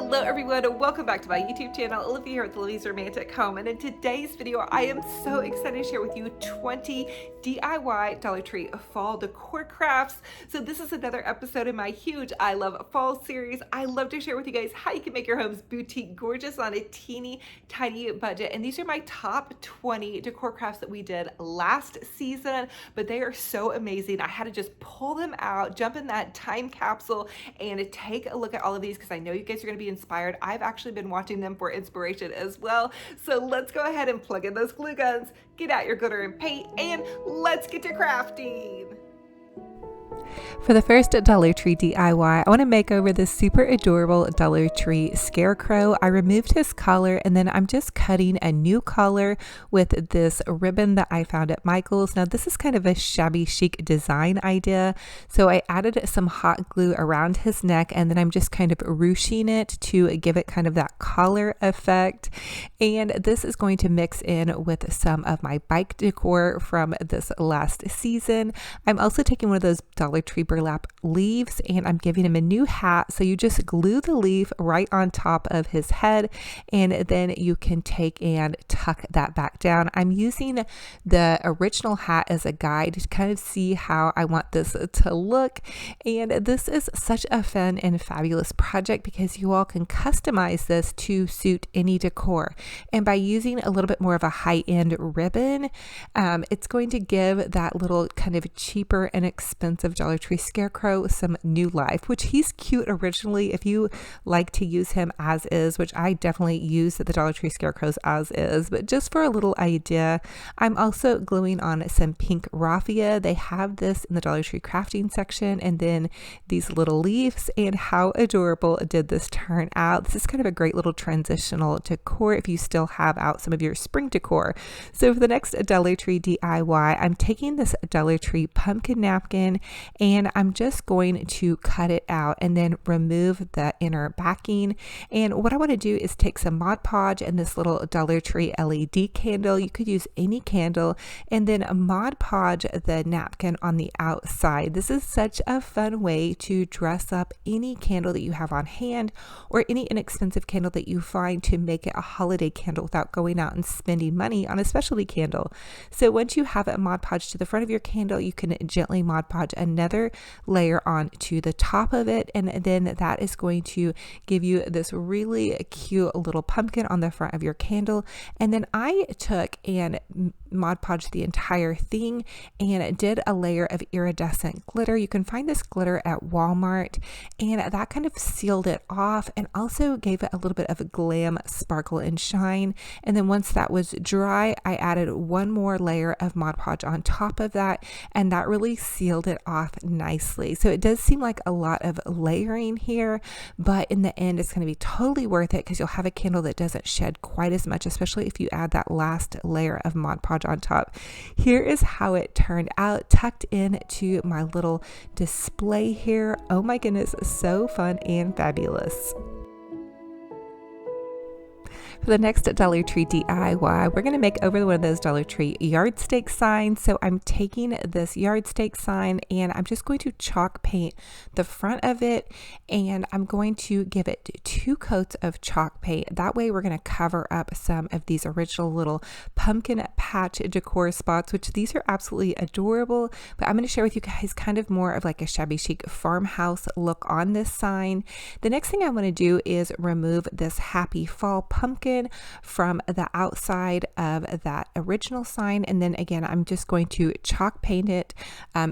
Hello everyone, welcome back to my YouTube channel, Olivia here with Olivia's Romantic Home, and in today's video I am so excited to share with you 20 DIY Dollar Tree fall decor crafts. So this is another episode in my huge I Love Fall series. I love to share with you guys how you can make your homes boutique gorgeous on a teeny tiny budget, and these are my top 20 decor crafts that we did last season, but they are so amazing. I had to just pull them out, jump in that time capsule, and take a look at all of these because I know you guys are going to be inspired. I've actually been watching them for inspiration as well. So let's go ahead and plug in those glue guns, get out your glitter and paint, and let's get to crafting. For the first Dollar Tree DIY, I want to make over this super adorable Dollar Tree scarecrow. I removed his collar and then I'm just cutting a new collar with this ribbon that I found at Michael's. Now this is kind of a shabby chic design idea. So I added some hot glue around his neck and then I'm just kind of ruching it to give it kind of that collar effect. And this is going to mix in with some of my bike decor from this last season. I'm also taking one of those Dollar Tree burlap leaves and I'm giving him a new hat. So you just glue the leaf right on top of his head and then you can take and tuck that back down. I'm using the original hat as a guide to kind of see how I want this to look, and this is such a fun and fabulous project because you all can customize this to suit any decor, and by using a little bit more of a high-end ribbon, it's going to give that little kind of cheaper and expensive Dollar Tree scarecrow some new life, which he's cute originally if you like to use him as is, which I definitely use the Dollar Tree scarecrows as is. But just for a little idea, I'm also gluing on some pink raffia. They have this in the Dollar Tree crafting section, and then these little leaves. And how adorable did this turn out? This is kind of a great little transitional decor if you still have out some of your spring decor. So for the next Dollar Tree DIY, I'm taking this Dollar Tree pumpkin napkin and I'm just going to cut it out and then remove the inner backing. And what I want to do is take some Mod Podge and this little Dollar Tree LED candle. You could use any candle, and then Mod Podge the napkin on the outside. This is such a fun way to dress up any candle that you have on hand or any inexpensive candle that you find to make it a holiday candle without going out and spending money on a specialty candle. So once you have it Mod Podge to the front of your candle, you can gently Mod Podge another layer on to the top of it, and then that is going to give you this really cute little pumpkin on the front of your candle. And then I took and Mod Podged the entire thing and did a layer of iridescent glitter. You can find this glitter at Walmart, and that kind of sealed it off and also gave it a little bit of a glam, sparkle, and shine. And then once that was dry, I added one more layer of Mod Podge on top of that, and that really sealed it off nicely. So it does seem like a lot of layering here, but in the end it's going to be totally worth it because you'll have a candle that doesn't shed quite as much, especially if you add that last layer of Mod Podge on top. Here is how it turned out, tucked into my little display here. Oh my goodness, so fun and fabulous. For the next Dollar Tree DIY, we're going to make over one of those Dollar Tree yard stake signs. So I'm taking this yard stake sign and I'm just going to chalk paint the front of it, and I'm going to give it 2 coats of chalk paint. That way we're going to cover up some of these original little pumpkin patch decor spots, which these are absolutely adorable, but I'm going to share with you guys kind of more of like a shabby chic farmhouse look on this sign. The next thing I want to do is remove this happy fall pumpkin from the outside of that original sign, and then again I'm just going to chalk paint it,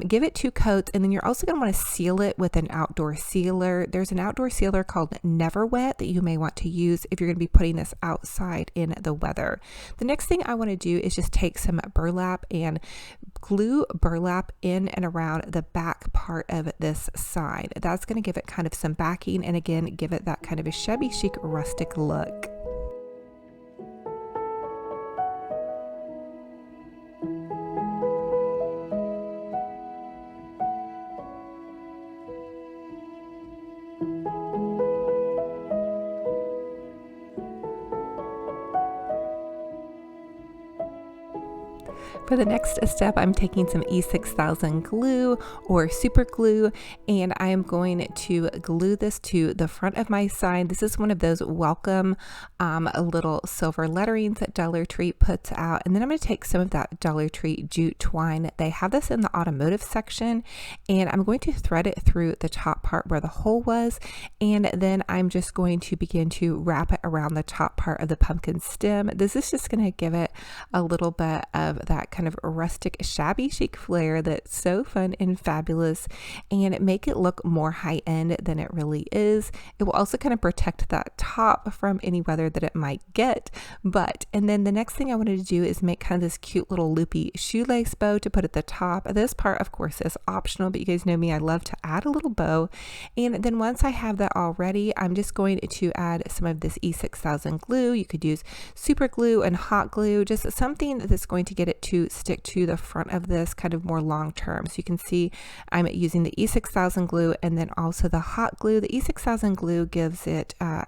give it 2 coats, and then you're also going to want to seal it with an outdoor sealer. There's an outdoor sealer called Never Wet that you may want to use if you're going to be putting this outside in the weather. The next thing I want to do is just take some burlap and glue burlap in and around the back part of this sign. That's going to give it kind of some backing and again give it that kind of a shabby chic rustic look. For the next step, I'm taking some E6000 glue or super glue, and I am going to glue this to the front of my sign. This is one of those welcome little silver letterings that Dollar Tree puts out. And then I'm going to take some of that Dollar Tree jute twine. They have this in the automotive section, and I'm going to thread it through the top part where the hole was. And then I'm just going to begin to wrap it around the top part of the pumpkin stem. This is just going to give it a little bit of that kind of rustic shabby chic flair that's so fun and fabulous, and make it look more high-end than it really is. It will also kind of protect that top from any weather that it might get. And then the next thing I wanted to do is make kind of this cute little loopy shoelace bow to put at the top. This part of course is optional, but you guys know me, I love to add a little bow. And then once I have that all ready, I'm just going to add some of this E6000 glue. You could use super glue and hot glue, just something that's going to get it to stick to the front of this kind of more long term. So you can see I'm using the E6000 glue and then also the hot glue. The E6000 glue gives it a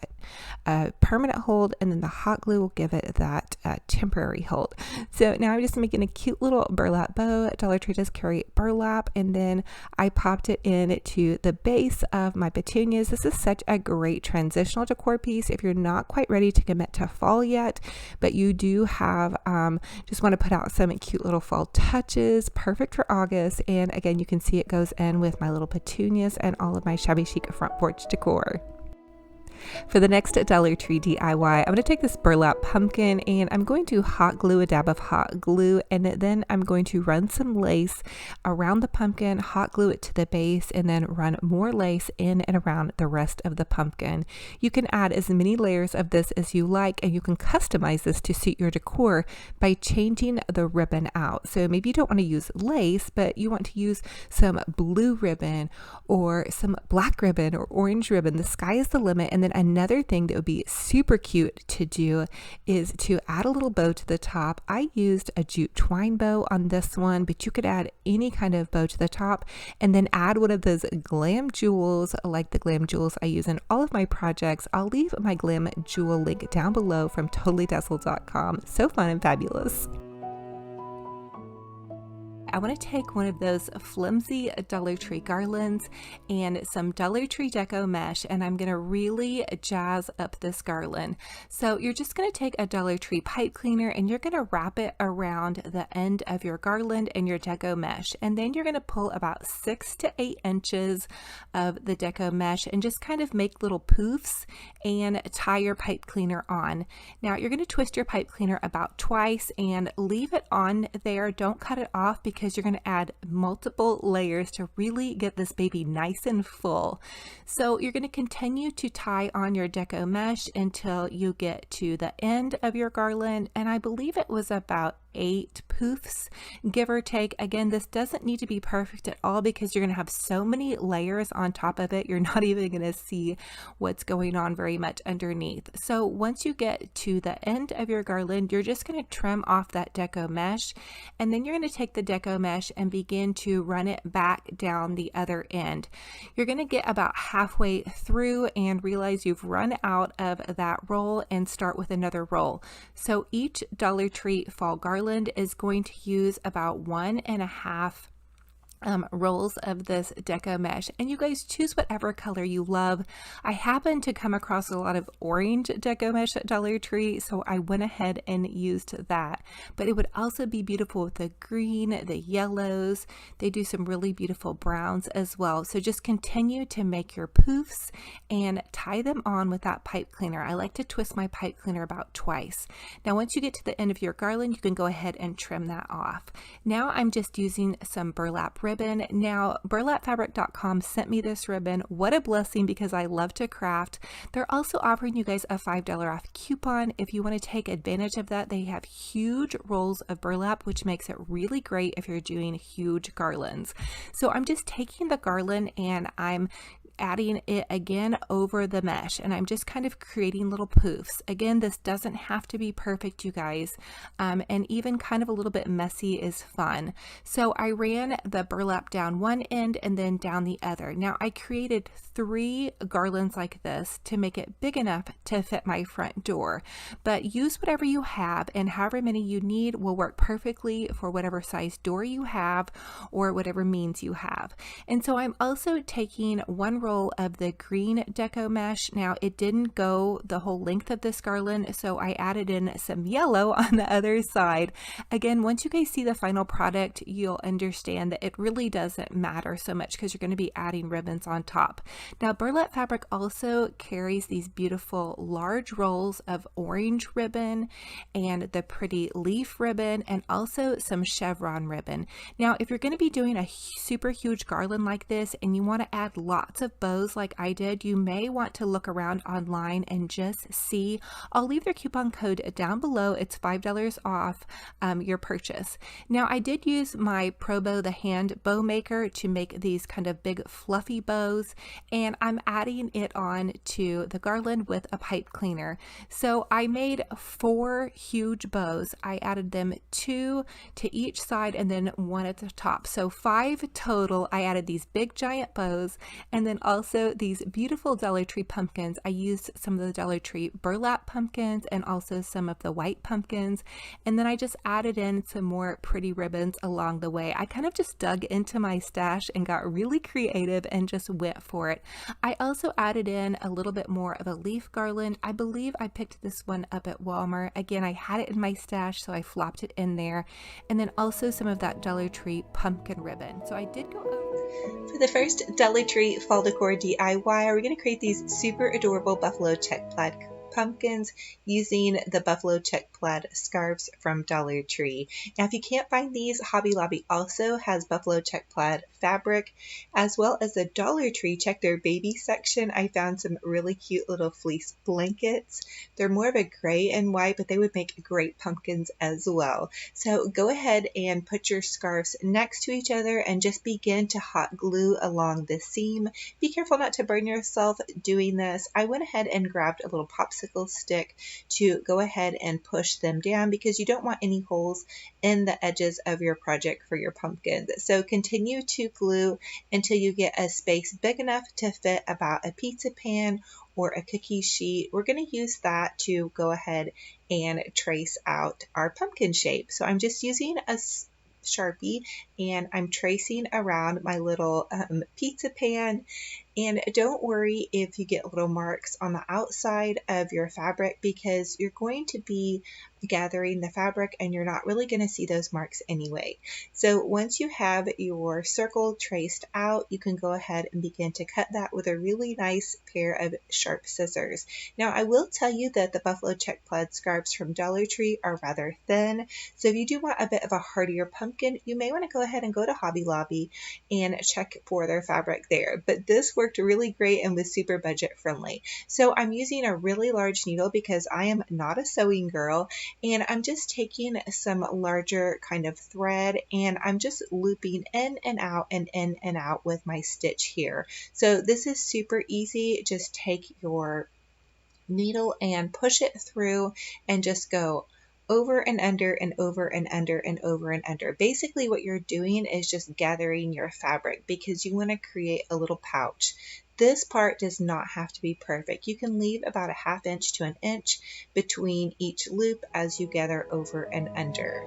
permanent hold, and then the hot glue will give it that temporary hold. So now I'm just making a cute little burlap bow. Dollar Tree does carry burlap, and then I popped it in to the base of my petunias. This is such a great transitional decor piece if you're not quite ready to commit to fall yet, but you do have just want to put out some cute little fall touches. Perfect for August. And again, you can see it goes in with my little petunias and all of my shabby chic front porch decor. For the next Dollar Tree DIY, I'm going to take this burlap pumpkin and I'm going to hot glue a dab of hot glue, and then I'm going to run some lace around the pumpkin, hot glue it to the base, and then run more lace in and around the rest of the pumpkin. You can add as many layers of this as you like, and you can customize this to suit your decor by changing the ribbon out. So maybe you don't want to use lace, but you want to use some blue ribbon or some black ribbon or orange ribbon. The sky is the limit. And then another thing that would be super cute to do is to add a little bow to the top. I used a jute twine bow on this one, but you could add any kind of bow to the top, and then add one of those glam jewels like the glam jewels I use in all of my projects. I'll leave my glam jewel link down below from totallydazzled.com. So fun and fabulous. I want to take one of those flimsy Dollar Tree garlands and some Dollar Tree deco mesh, and I'm going to really jazz up this garland. So you're just going to take a Dollar Tree pipe cleaner and you're going to wrap it around the end of your garland and your deco mesh, and then you're going to pull about 6 to 8 inches of the deco mesh and just kind of make little poofs and tie your pipe cleaner on. Now you're going to twist your pipe cleaner about twice and leave it on there. Don't cut it off, because you're going to add multiple layers to really get this baby nice and full. So you're going to continue to tie on your deco mesh until you get to the end of your garland, and I believe it was about 8 poofs, give or take. Again, this doesn't need to be perfect at all because you're going to have so many layers on top of it, you're not even going to see what's going on very much underneath. So once you get to the end of your garland, you're just going to trim off that deco mesh, and then you're going to take the deco mesh and begin to run it back down the other end. You're going to get about halfway through and realize you've run out of that roll and start with another roll. So each Dollar Tree fall garland is going to use about 1.5 rolls of this deco mesh, and you guys choose whatever color you love. I happen to come across a lot of orange deco mesh at Dollar Tree, so I went ahead and used that, but it would also be beautiful with the green, the yellows. They do some really beautiful browns as well. So just continue to make your poofs and tie them on with that pipe cleaner. I like to twist my pipe cleaner about twice. Now once you get to the end of your garland, you can go ahead and trim that off. Now I'm just using some burlap ribbon. Now burlapfabric.com sent me this ribbon. What a blessing, because I love to craft. They're also offering you guys a $5 off coupon if you want to take advantage of that. They have huge rolls of burlap, which makes it really great if you're doing huge garlands. So I'm just taking the garland and I'm adding it again over the mesh, and I'm just kind of creating little poofs. Again, this doesn't have to be perfect, you guys, and even kind of a little bit messy is fun. So I ran the burlap down one end and then down the other. Now I created 3 garlands like this to make it big enough to fit my front door, but use whatever you have, and however many you need will work perfectly for whatever size door you have or whatever means you have. And so I'm also taking 1 roll of the green deco mesh. Now it didn't go the whole length of this garland, so I added in some yellow on the other side. Again, once you guys see the final product, you'll understand that it really doesn't matter so much because you're going to be adding ribbons on top. Now burlap fabric also carries these beautiful large rolls of orange ribbon and the pretty leaf ribbon, and also some chevron ribbon. Now if you're going to be doing a super huge garland like this and you want to add lots of bows like I did, you may want to look around online and just see. I'll leave their coupon code down below. It's $5 off your purchase. Now I did use my Pro Bow, the hand bow maker, to make these kind of big fluffy bows, and I'm adding it on to the garland with a pipe cleaner. So I made 4 huge bows. I added them 2 to each side and then 1 at the top. So 5 total. I added these big giant bows and then also these beautiful Dollar Tree pumpkins. I used some of the Dollar Tree burlap pumpkins and also some of the white pumpkins. And then I just added in some more pretty ribbons along the way. I kind of just dug into my stash and got really creative and just went for it. I also added in a little bit more of a leaf garland. I believe I picked this one up at Walmart. Again, I had it in my stash, so I flopped it in there. And then also some of that Dollar Tree pumpkin ribbon. So I did go over. For the first Dollar Tree fall decor DIY, we're going to create these super adorable buffalo check plaid pumpkins using the buffalo check plaid scarves from Dollar Tree. Now if you can't find these, Hobby Lobby also has buffalo check plaid fabric, as well as the Dollar Tree. Check their baby section. I found some really cute little fleece blankets. They're more of a gray and white, but they would make great pumpkins as well. So go ahead and put your scarves next to each other and just begin to hot glue along the seam. Be careful not to burn yourself doing this. I went ahead and grabbed a little popsicle stick to go ahead and push them down because you don't want any holes in the edges of your project for your pumpkins. So continue to glue until you get a space big enough to fit about a pizza pan or a cookie sheet. We're going to use that to go ahead and trace out our pumpkin shape. So I'm just using a Sharpie and I'm tracing around my little pizza pan. And don't worry if you get little marks on the outside of your fabric, because you're going to be gathering the fabric and you're not really going to see those marks anyway. So once you have your circle traced out, you can go ahead and begin to cut that with a really nice pair of sharp scissors. Now I will tell you that the buffalo check plaid scarves from Dollar Tree are rather thin, so if you do want a bit of a hardier pumpkin, you may want to go ahead and go to Hobby Lobby and check for their fabric there. But this worked really great and was super budget friendly. So I'm using a really large needle because I am not a sewing girl, and I'm just taking some larger kind of thread and I'm just looping in and out and in and out with my stitch here. So this is super easy. Just take your needle and push it through and just go over and under and over and under and over and under. Basically what you're doing is just gathering your fabric because you want to create a little pouch. This part does not have to be perfect. You can leave about a 1/2 inch to 1 inch between each loop as you gather over and under.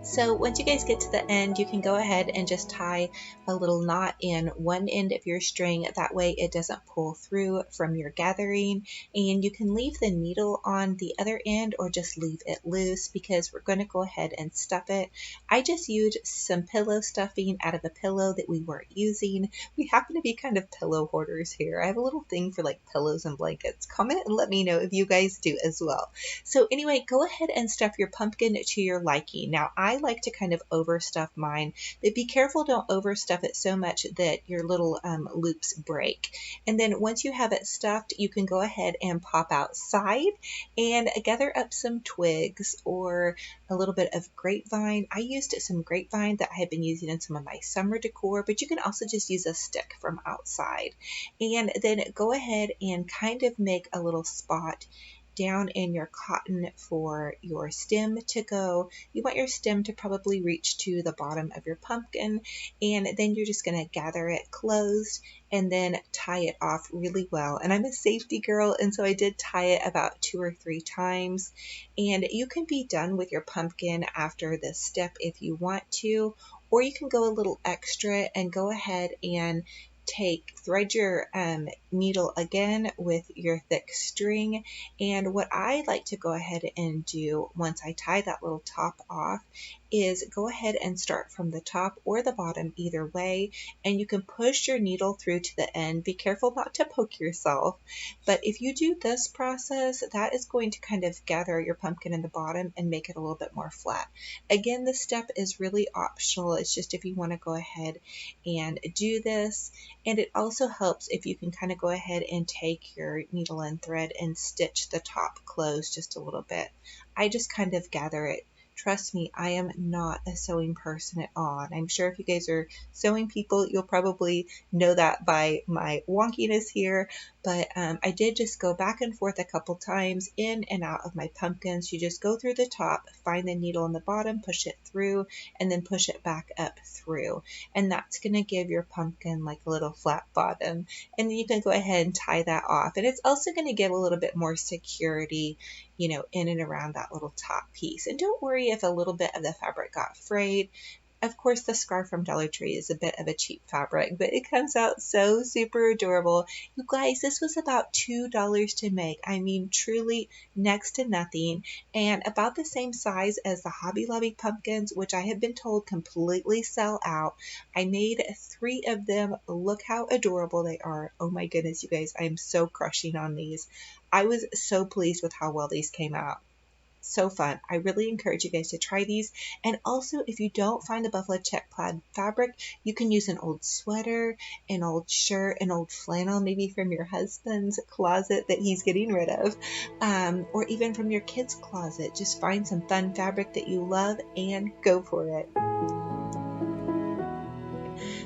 So once you guys get to the end, you can go ahead and just tie a little knot in one end of your string. That way it doesn't pull through from your gathering. And you can leave the needle on the other end or just leave it loose because we're going to go ahead and stuff it. I just used some pillow stuffing out of a pillow that we weren't using. We happen to be kind of pillow hoarders here. I have a little thing for like pillows and blankets. Comment and let me know if you guys do as well. So anyway, go ahead and stuff your pumpkin to your liking. Now I like to kind of overstuff mine, but be careful, don't overstuff it so much that your little loops break. And then once you have it stuffed, you can go ahead and pop outside and gather up some twigs or a little bit of grapevine. I used some grapevine that I had been using in some of my summer decor, but you can also just use a stick from outside. And then go ahead and kind of make a little spot down in your cotton for your stem to go. You want your stem to probably reach to the bottom of your pumpkin, and then you're just going to gather it closed and then tie it off really well. And I'm a safety girl, and so I did tie it about 2 or 3 times. And you can be done with your pumpkin after this step if you want to, or you can go a little extra and go ahead and thread your needle again with your thick string. And what I like to go ahead and do once I tie that little top off is go ahead and start from the top or the bottom, either way, and you can push your needle through to the end. Be careful not to poke yourself, but if you do this process, that is going to kind of gather your pumpkin in the bottom and make it a little bit more flat. Again, this step is really optional. It's just if you want to go ahead and do this. And it also helps if you can kind of go ahead and take your needle and thread and stitch the top closed just a little bit. I just kind of gather it. Trust me, I am not a sewing person at all. And I'm sure if you guys are sewing people, you'll probably know that by my wonkiness here. But I did just go back and forth a couple times in and out of my pumpkins. You just go through the top, find the needle in the bottom, push it through, and then push it back up through. And that's going to give your pumpkin like a little flat bottom. And then you can go ahead and tie that off. And it's also going to give a little bit more security, you know, in and around that little top piece. And don't worry if a little bit of the fabric got frayed. Of course, the scarf from Dollar Tree is a bit of a cheap fabric, but it comes out so super adorable. You guys, this was about $2 to make. I mean, truly next to nothing, and about the same size as the Hobby Lobby pumpkins, which I have been told completely sell out. I made 3 of them. Look how adorable they are. Oh my goodness, you guys, I am so crushing on these. I was so pleased with how well these came out. So fun. I really encourage you guys to try these. And also, if you don't find the buffalo check plaid fabric, you can use an old sweater, an old shirt, an old flannel, maybe from your husband's closet that he's getting rid of, or even from your kid's closet. Just find some fun fabric that you love and go for it.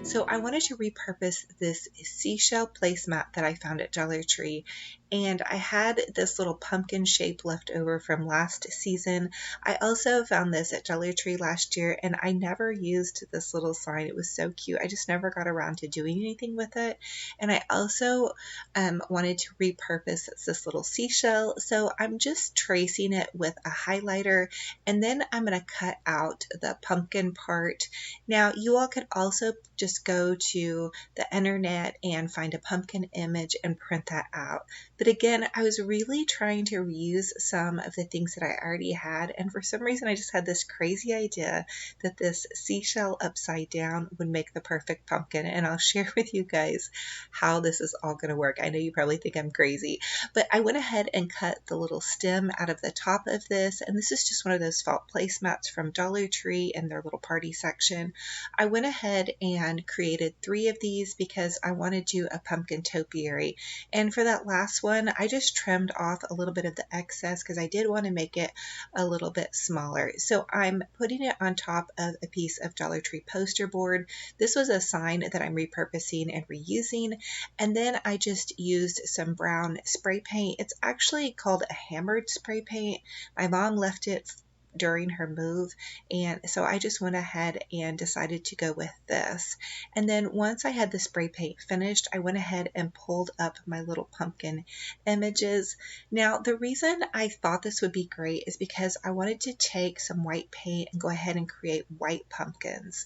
So I wanted to repurpose this seashell placemat that I found at Dollar Tree, and I had this little pumpkin shape left over from last season. I also found this at Dollar Tree last year, and I never used this little sign. It was so cute. I just never got around to doing anything with it. And I also wanted to repurpose this little seashell, so I'm just tracing it with a highlighter, and then I'm going to cut out the pumpkin part. Now, you all could also just go to the internet and find a pumpkin image and print that out. But again, I was really trying to reuse some of the things that I already had, and for some reason I just had this crazy idea that this seashell upside down would make the perfect pumpkin, and I'll share with you guys how this is all going to work. I know you probably think I'm crazy, but I went ahead and cut the little stem out of the top of this, and this is just one of those felt placemats from Dollar Tree in their little party section. I went ahead and created 3 of these because I wanted to do a pumpkin topiary, and for that last one I just trimmed off a little bit of the excess because I did want to make it a little bit smaller. So I'm putting it on top of a piece of Dollar Tree poster board. This was a sign that I'm repurposing and reusing, and then I just used some brown spray paint. It's actually called a hammered spray paint. My mom left it during her move, and so I just went ahead and decided to go with this. And then once I had the spray paint finished, I went ahead and pulled up my little pumpkin images. Now, the reason I thought this would be great is because I wanted to take some white paint and go ahead and create white pumpkins.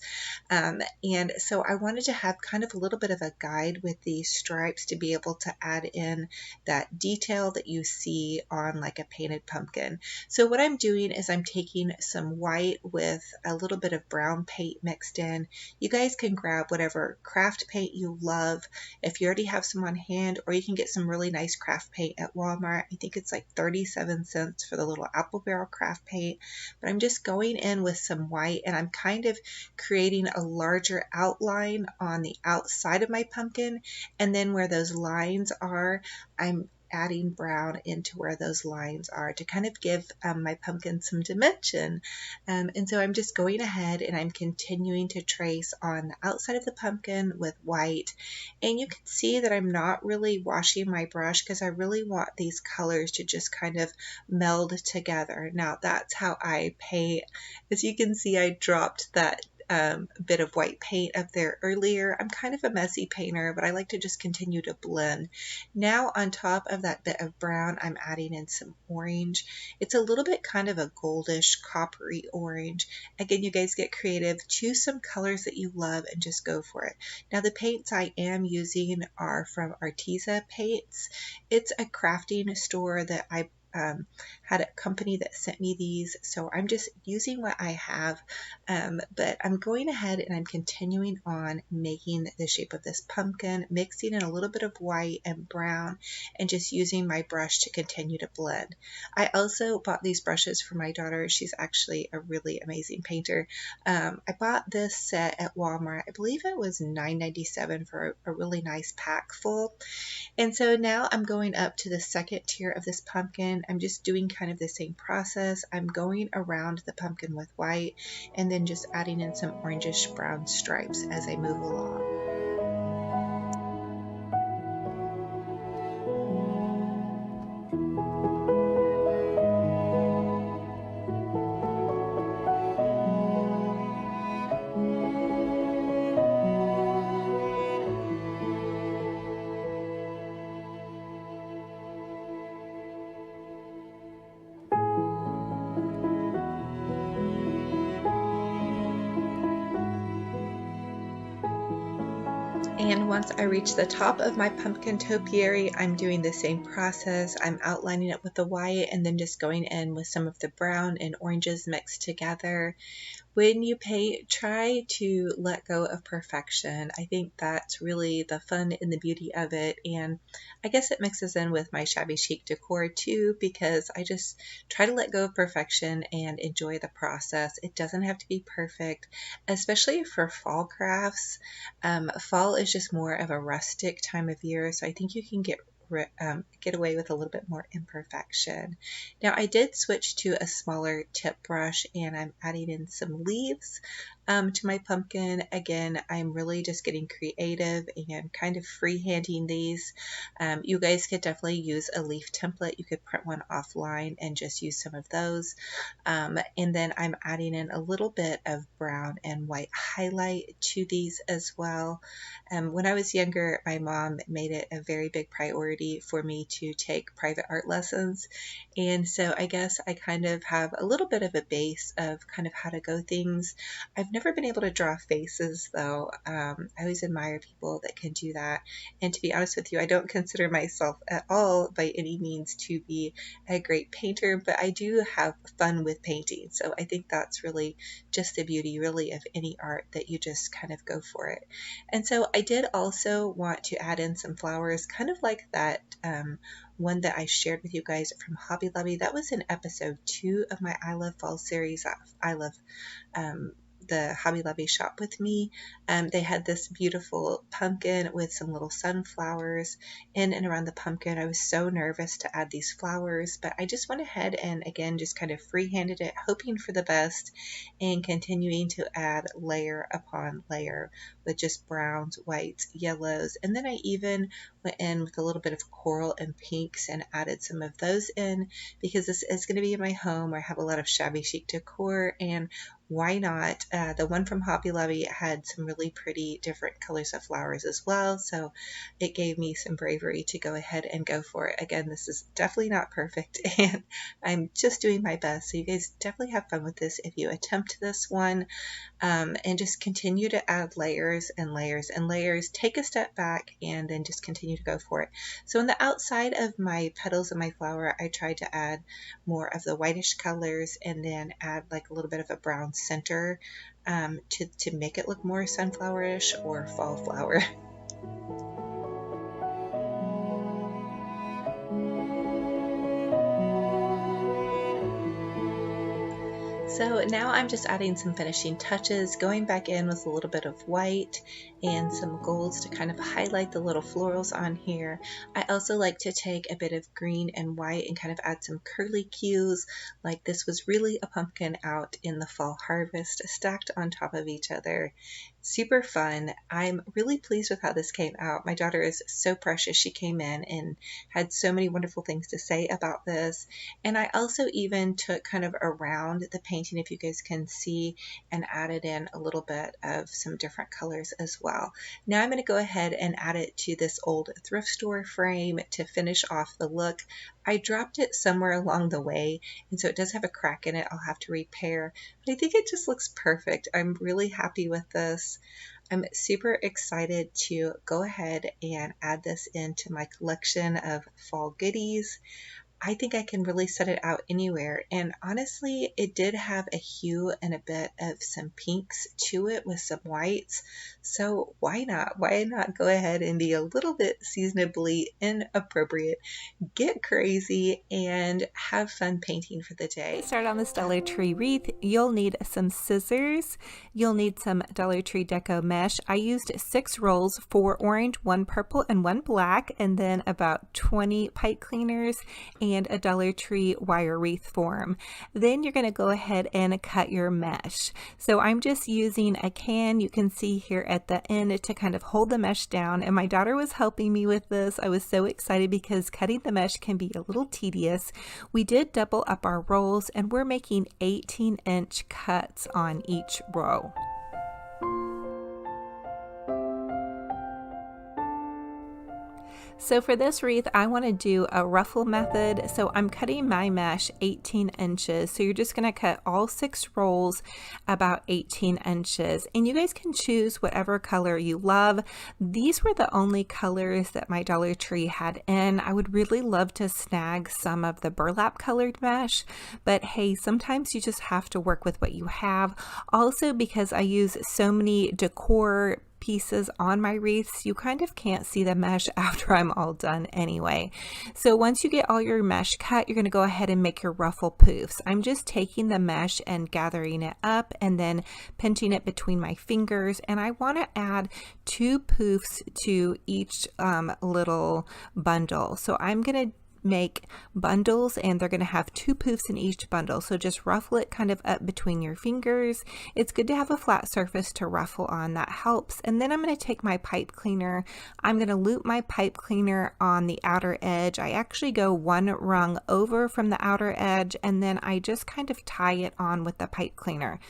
And so I wanted to have kind of a little bit of a guide with these stripes to be able to add in that detail that you see on like a painted pumpkin. So what I'm doing is I'm taking some white with a little bit of brown paint mixed in. You guys can grab whatever craft paint you love if you already have some on hand, or you can get some really nice craft paint at Walmart. I think it's like 37 cents for the little apple barrel craft paint. But I'm just going in with some white, and I'm kind of creating a larger outline on the outside of my pumpkin, and then where those lines are, I'm adding brown into where those lines are to kind of give my pumpkin some dimension. And so I'm just going ahead and I'm continuing to trace on the outside of the pumpkin with white. And you can see that I'm not really washing my brush because I really want these colors to just kind of meld together. Now that's how I paint. As you can see, I dropped that bit of white paint up there earlier. I'm kind of a messy painter, but I like to just continue to blend. Now on top of that bit of brown, I'm adding in some orange. It's a little bit kind of a goldish coppery orange. Again, you guys get creative. Choose some colors that you love and just go for it. Now the paints I am using are from Arteza Paints. It's a crafting store that I had a company that sent me these, so I'm just using what I have, but I'm going ahead and I'm continuing on making the shape of this pumpkin, mixing in a little bit of white and brown and just using my brush to continue to blend. I also bought these brushes for my daughter. She's actually a really amazing painter. I bought this set at Walmart. I believe it was $9.97 for a really nice pack full. And so now I'm going up to the second tier of this pumpkin. I'm just doing kind of the same process. I'm going around the pumpkin with white and then just adding in some orangish brown stripes as I move along. And once I reach the top of my pumpkin topiary, I'm doing the same process. I'm outlining it with the white and then just going in with some of the brown and oranges mixed together. When you paint, try to let go of perfection. I think that's really the fun and the beauty of it. And I guess it mixes in with my shabby chic decor too, because I just try to let go of perfection and enjoy the process. It doesn't have to be perfect, especially for fall crafts. Fall is just more of a rustic time of year, so I think you can get away with a little bit more imperfection. Now I did switch to a smaller tip brush and I'm adding in some leaves to my pumpkin. Again, I'm really just getting creative and kind of freehanding these. You guys could definitely use a leaf template. You could print one offline and just use some of those. And then I'm adding in a little bit of brown and white highlight to these as well. When I was younger, my mom made it a very big priority for me to take private art lessons. And so I guess I kind of have a little bit of a base of kind of how to go things. I've never been able to draw faces though. I always admire people that can do that. And to be honest with you, I don't consider myself at all by any means to be a great painter, but I do have fun with painting. So I think that's really just the beauty really of any art, that you just kind of go for it. And so I did also want to add in some flowers, kind of like that one that I shared with you guys from Hobby Lobby. That was in episode 2 of my I Love Fall series. I love the Hobby Lobby shop with me. They had this beautiful pumpkin with some little sunflowers in and around the pumpkin. I was so nervous to add these flowers, but I just went ahead and again just kind of freehanded it, hoping for the best and continuing to add layer upon layer with just browns, whites, yellows, and then I even went in with a little bit of coral and pinks and added some of those in because this is going to be in my home where I have a lot of shabby chic decor, and why not? The one from Hobby Lobby had some really pretty different colors of flowers as well, so it gave me some bravery to go ahead and go for it. Again, this is definitely not perfect, and I'm just doing my best, so you guys definitely have fun with this if you attempt this one. And just continue to add layers and layers and layers. Take a step back and then just continue to go for it. So on the outside of my petals of my flower, I tried to add more of the whitish colors and then add like a little bit of a brown center to make it look more sunflowerish or fall flower. So now I'm just adding some finishing touches, going back in with a little bit of white and some golds to kind of highlight the little florals on here. I also like to take a bit of green and white and kind of add some curly cues, like this was really a pumpkin out in the fall harvest, stacked on top of each other. Super fun. I'm really pleased with how this came out. My daughter is so precious. She came in and had so many wonderful things to say about this. And I also even took kind of around the painting, if you guys can see, and added in a little bit of some different colors as well. Now I'm going to go ahead and add it to this old thrift store frame to finish off the look. I dropped it somewhere along the way, and so it does have a crack in it I'll have to repair, but I think it just looks perfect. I'm really happy with this. I'm super excited to go ahead and add this into my collection of fall goodies. I think I can really set it out anywhere, and honestly it did have a hue and a bit of some pinks to it with some whites, so why not go ahead and be a little bit seasonably inappropriate, get crazy, and have fun painting for the day. To start on this Dollar Tree wreath, you'll need some scissors, you'll need some Dollar Tree deco mesh. I used 6 rolls, 4 orange, 1 purple, and 1 black, and then about 20 pipe cleaners and a Dollar Tree wire wreath form. Then you're going to go ahead and cut your mesh. So I'm just using a can, you can see here at the end, to kind of hold the mesh down, and my daughter was helping me with this. I was so excited because cutting the mesh can be a little tedious. We did double up our rolls and we're making 18-inch cuts on each row. So for this wreath, I want to do a ruffle method. So I'm cutting my mesh 18 inches. So you're just going to cut all 6 rolls about 18 inches. And you guys can choose whatever color you love. These were the only colors that my Dollar Tree had in. I would really love to snag some of the burlap colored mesh, but hey, sometimes you just have to work with what you have. Also, because I use so many decor pieces on my wreaths, you kind of can't see the mesh after I'm all done anyway. So once you get all your mesh cut, you're going to go ahead and make your ruffle poofs. I'm just taking the mesh and gathering it up and then pinching it between my fingers, and I want to add 2 poofs to each little bundle. So I'm going to make bundles, and they're going to have 2 poofs in each bundle. So just ruffle it kind of up between your fingers. It's good to have a flat surface to ruffle on, that helps. And then I'm going to take my pipe cleaner. I'm going to loop my pipe cleaner on the outer edge. I actually go 1 rung over from the outer edge, and then I just kind of tie it on with the pipe cleaner.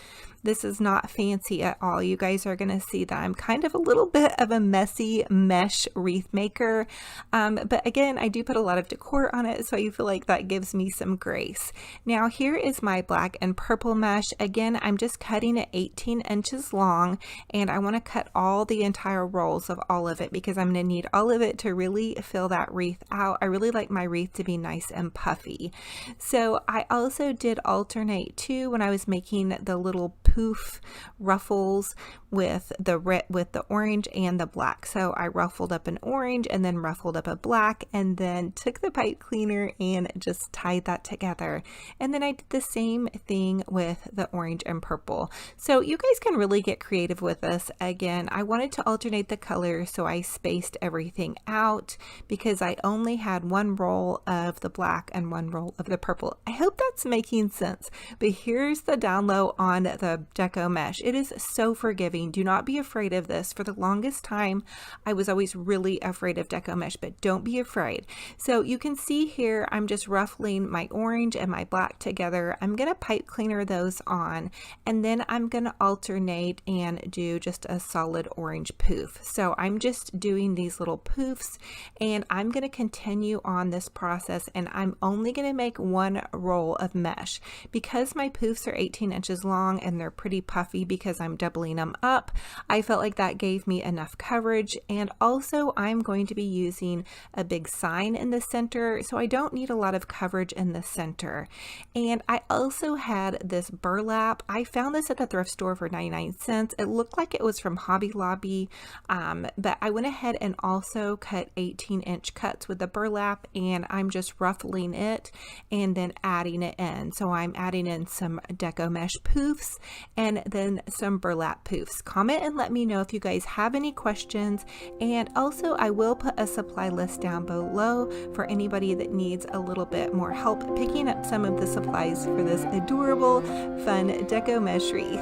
This is not fancy at all. You guys are going to see that I'm kind of a little bit of a messy mesh wreath maker. But again, I do put a lot of decor on it, so I feel like that gives me some grace. Now here is my black and purple mesh. Again, I'm just cutting it 18 inches long, and I want to cut all the entire rolls of all of it because I'm going to need all of it to really fill that wreath out. I really like my wreath to be nice and puffy. So I also did alternate too when I was making the little poof ruffles with the orange and the black. So I ruffled up an orange and then ruffled up a black, and then took the pipe cleaner and just tied that together. And then I did the same thing with the orange and purple. So you guys can really get creative with this. Again, I wanted to alternate the colors, so I spaced everything out because I only had 1 roll of the black and 1 roll of the purple. I hope that's making sense. But here's the down low on the deco mesh. It is so forgiving. Do not be afraid of this. For the longest time, I was always really afraid of deco mesh, but don't be afraid. So you can see here, I'm just ruffling my orange and my black together. I'm going to pipe cleaner those on, and then I'm going to alternate and do just a solid orange poof. So I'm just doing these little poofs, and I'm going to continue on this process, and I'm only going to make one roll of mesh. Because my poofs are 18 inches long and they're pretty puffy because I'm doubling them up, I felt like that gave me enough coverage. And also I'm going to be using a big sign in the center, so I don't need a lot of coverage in the center. And I also had this burlap. I found this at the thrift store for 99 cents. It looked like it was from Hobby Lobby, but I went ahead and also cut 18-inch cuts with the burlap, and I'm just ruffling it and then adding it in. So I'm adding in some deco mesh poofs and then some burlap poofs. Comment and let me know if you guys have any questions, and also I will put a supply list down below for anybody that needs a little bit more help picking up some of the supplies for this adorable, fun deco mesh wreath.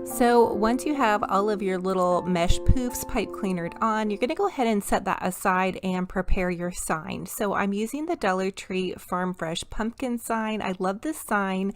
So once you have all of your little mesh poofs pipe cleanered on, you're going to go ahead and set that aside and prepare your sign. So I'm using the Dollar Tree Farm Fresh pumpkin sign. I love this sign,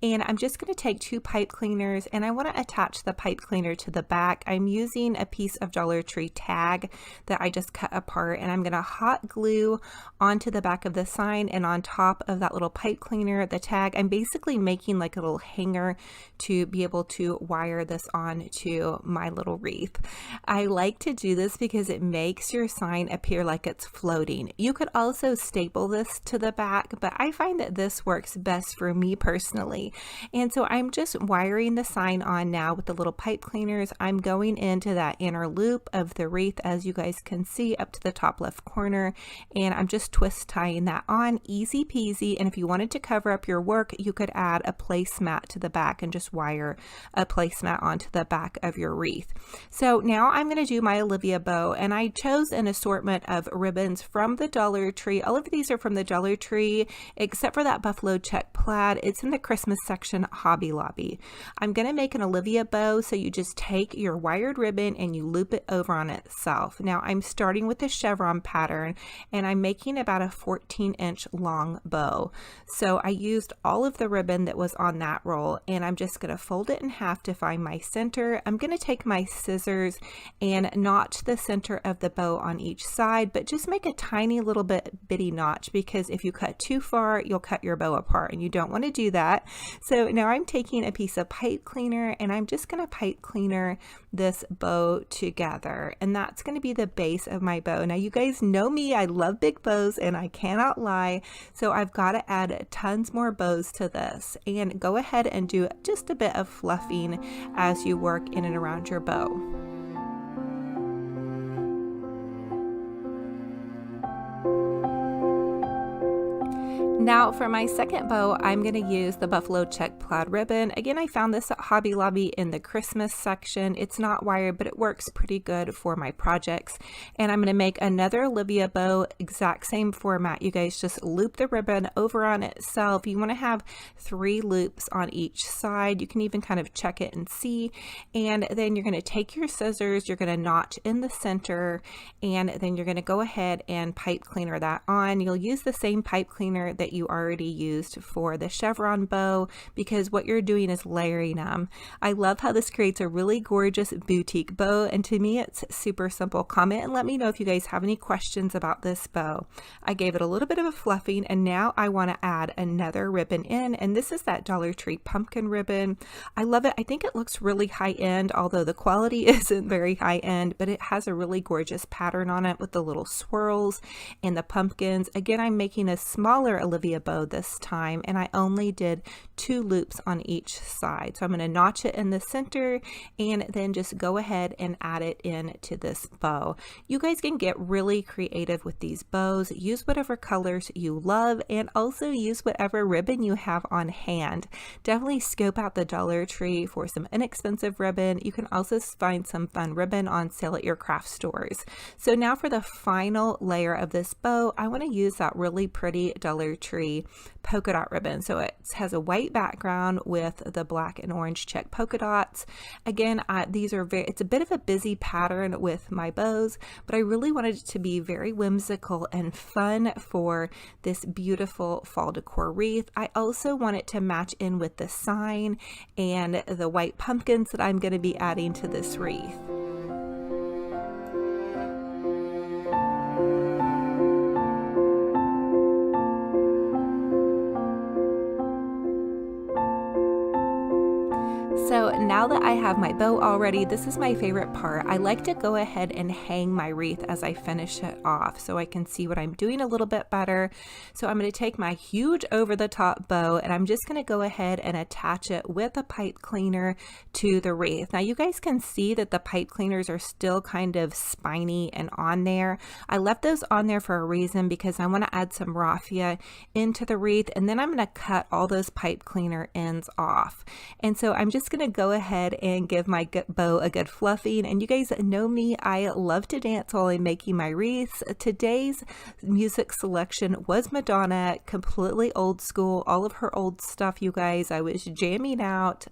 and I'm just going to take 2 pipe cleaners, and I want to attach the pipe cleaner to the back. I'm using a piece of Dollar Tree tag that I just cut apart, and I'm going to hot glue onto the back of the sign, and on top of that little pipe cleaner, the tag. I'm basically making like a little hanger to be able to wire this on to my little wreath. I like to do this because it makes your sign appear like it's floating. You could also staple this to the back, but I find that this works best for me personally. And so I'm just wiring the sign on now with the little pipe cleaners. I'm going into that inner loop of the wreath, as you guys can see, up to the top left corner, and I'm just twist tying that on, easy peasy. And if you wanted to cover up your work, you could add a placemat to the back and just wire a placemat onto the back of your wreath. So now I'm going to do my Olivia bow, and I chose an assortment of ribbons from the Dollar Tree. All of these are from the Dollar Tree except for that buffalo check plaid. It's in the Christmas section at Hobby Lobby. I'm going to make an Olivia bow, so you just take your wired ribbon and you loop it over on itself. Now I'm starting with the chevron pattern, and I'm making about a 14-inch long bow. So I used all of the ribbon that was on that roll, and I'm just going to fold it in half to find my center. I'm going to take my scissors and notch the center of the bow on each side, but just make a tiny little bitty notch, because if you cut too far, you'll cut your bow apart, and you don't want to do that. So now I'm taking a piece of pipe cleaner, and I'm just going to pipe cleaner this bow together, and that's going to be the base of my bow. Now you guys know me, I love big bows, and I cannot lie, so I've got to add tons more bows to this, and go ahead and do just a bit of fluffing as you work in and around your bow. Now for my second bow, I'm going to use the buffalo check plaid ribbon. Again, I found this at Hobby Lobby in the Christmas section. It's not wired, but it works pretty good for my projects. And I'm going to make another Olivia bow, exact same format. You guys just loop the ribbon over on itself. You want to have 3 loops on each side. You can even kind of check it and see. And then you're going to take your scissors, you're going to notch in the center, and then you're going to go ahead and pipe cleaner that on. You'll use the same pipe cleaner that you already used for the chevron bow, because what you're doing is layering them. I love how this creates a really gorgeous boutique bow, and to me it's super simple. Comment and let me know if you guys have any questions about this bow. I gave it a little bit of a fluffing, and now I want to add another ribbon in, and this is that Dollar Tree pumpkin ribbon. I love it. I think it looks really high end, although the quality isn't very high end, but it has a really gorgeous pattern on it with the little swirls and the pumpkins. Again, I'm making a smaller Olivia bow this time, and I only did 2 loops on each side. So I'm going to notch it in the center and then just go ahead and add it in to this bow. You guys can get really creative with these bows. Use whatever colors you love, and also use whatever ribbon you have on hand. Definitely scope out the Dollar Tree for some inexpensive ribbon. You can also find some fun ribbon on sale at your craft stores. So now for the final layer of this bow, I want to use that really pretty Dollar Tree Tree polka dot ribbon. So it has a white background with the black and orange check polka dots. Again, these are it's a bit of a busy pattern with my bows, but I really wanted it to be very whimsical and fun for this beautiful fall decor wreath. I also want it to match in with the sign and the white pumpkins that I'm going to be adding to this wreath. So now that I have my bow all ready, this is my favorite part. I like to go ahead and hang my wreath as I finish it off so I can see what I'm doing a little bit better. So I'm going to take my huge over the top bow and I'm just going to go ahead and attach it with a pipe cleaner to the wreath. Now you guys can see that the pipe cleaners are still kind of spiny and on there. I left those on there for a reason because I want to add some raffia into the wreath, and then I'm going to cut all those pipe cleaner ends off. And so I'm just going to go ahead and give my bow a good fluffing. And you guys know me, I love to dance while I'm making my wreaths. Today's music selection was Madonna, completely old school, all of her old stuff, you guys. I was jamming out,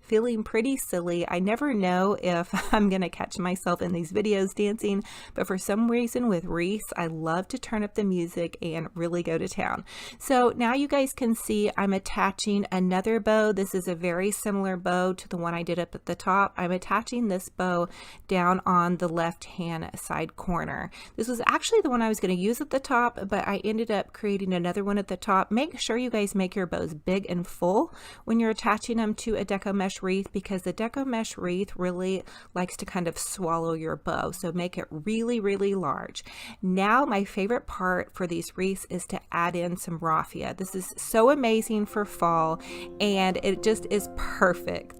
feeling pretty silly. I never know if I'm gonna catch myself in these videos dancing, but for some reason with wreaths, I love to turn up the music and really go to town. So now you guys can see I'm attaching another bow. This is a very similar bow to the one I did up at the top. I'm attaching this bow down on the left hand side corner. This was actually the one I was going to use at the top, but I ended up creating another one at the top. Make sure you guys make your bows big and full when you're attaching them to a deco mesh wreath, because the deco mesh wreath really likes to kind of swallow your bow. So make it really, really large. Now my favorite part for these wreaths is to add in some raffia. This is so amazing for fall and it just is perfect.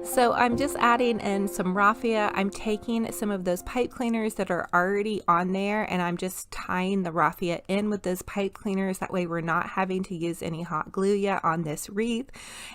So I'm just adding in some raffia. I'm taking some of those pipe cleaners that are already on there and I'm just tying the raffia in with those pipe cleaners. That way we're not having to use any hot glue yet on this wreath.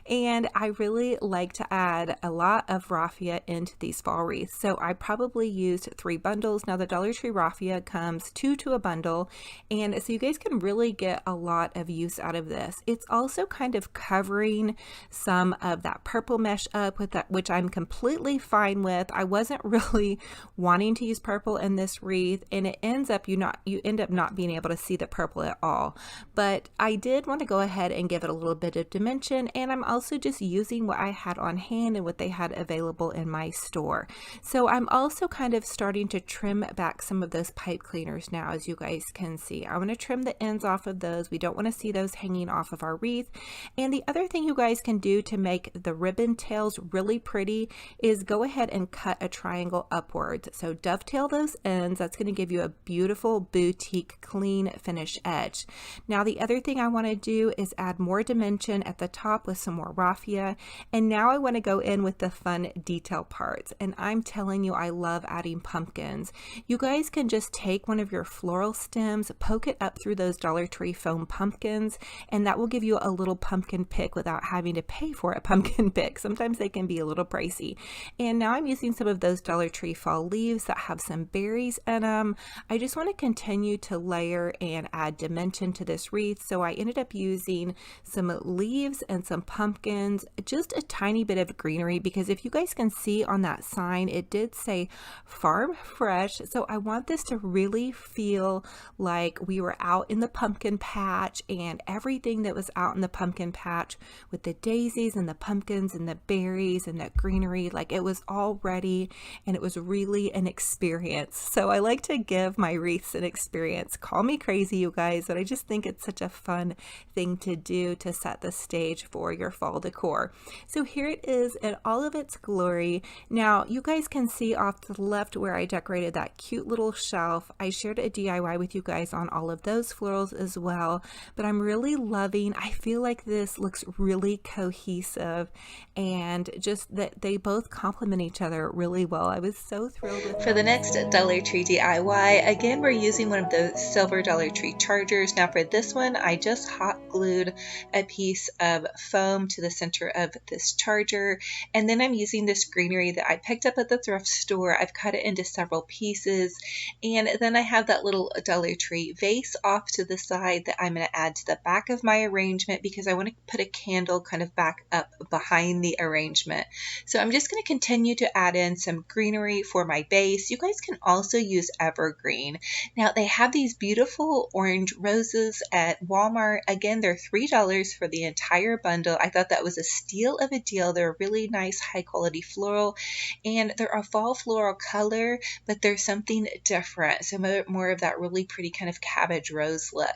And I really like to add a lot of raffia into these fall wreaths. So I probably used 3 bundles. Now the Dollar Tree raffia comes 2 to a bundle. And so you guys can really get a lot of use out of this. It's also kind of covering some of that purple mesh up with that, which I'm completely fine with. I wasn't really wanting to use purple in this wreath, and it ends up you end up not being able to see the purple at all. But I did want to go ahead and give it a little bit of dimension, and I'm also just using what I had on hand and what they had available in my store. So I'm also kind of starting to trim back some of those pipe cleaners now, as you guys can see. I want to trim the ends off of those. We don't want to see those hanging off of our wreath. And the other thing you guys can do to make the ribbon tails really pretty is go ahead and cut a triangle upwards. So dovetail those ends. That's going to give you a beautiful boutique clean finish edge. Now the other thing I want to do is add more dimension at the top with some more raffia, and now I want to go in with the fun detail parts. And I'm telling you, I love adding pumpkins. You guys can just take one of your floral stems, poke it up through those Dollar Tree foam pumpkins, and that will give you a little pumpkin pick without having to pay for a pumpkin pick. Sometimes they can be a little pricey. And now I'm using some of those Dollar Tree fall leaves that have some berries in them. I just want to continue to layer and add dimension to this wreath. So I ended up using some leaves and some pumpkins, just a tiny bit of greenery, because if you guys can see on that sign, it did say farm fresh. So I want this to really feel like we were out in the pumpkin patch, and everything that was out in the pumpkin patch with the daisies and the pumpkins and the berries and that greenery, like it was all ready and it was really an experience. So I like to give my wreaths an experience. Call me crazy, you guys, but I just think it's such a fun thing to do to set the stage for your fall decor. So here it is in all of its glory. Now you guys can see off to the left where I decorated that cute little shelf. I shared a DIY with you guys on all of those florals as well, but I'm really loving, I feel like this looks really cohesive and just just that they both complement each other really well. I was so thrilled with For the next Dollar Tree DIY, again, we're using one of those silver Dollar Tree chargers. Now for this one, I just hot glued a piece of foam to the center of this charger, and then I'm using this greenery that I picked up at the thrift store. I've cut it into several pieces, and then I have that little Dollar Tree vase off to the side that I'm going to add to the back of my arrangement because I want to put a candle kind of back up behind the arrangement. So I'm just going to continue to add in some greenery for my base. You guys can also use evergreen. Now they have these beautiful orange roses at Walmart. Again, they're $3 for the entire bundle. I thought that was a steal of a deal. They're a really nice high quality floral, and they're a fall floral color, but there's something different. So more of that really pretty kind of cabbage rose look.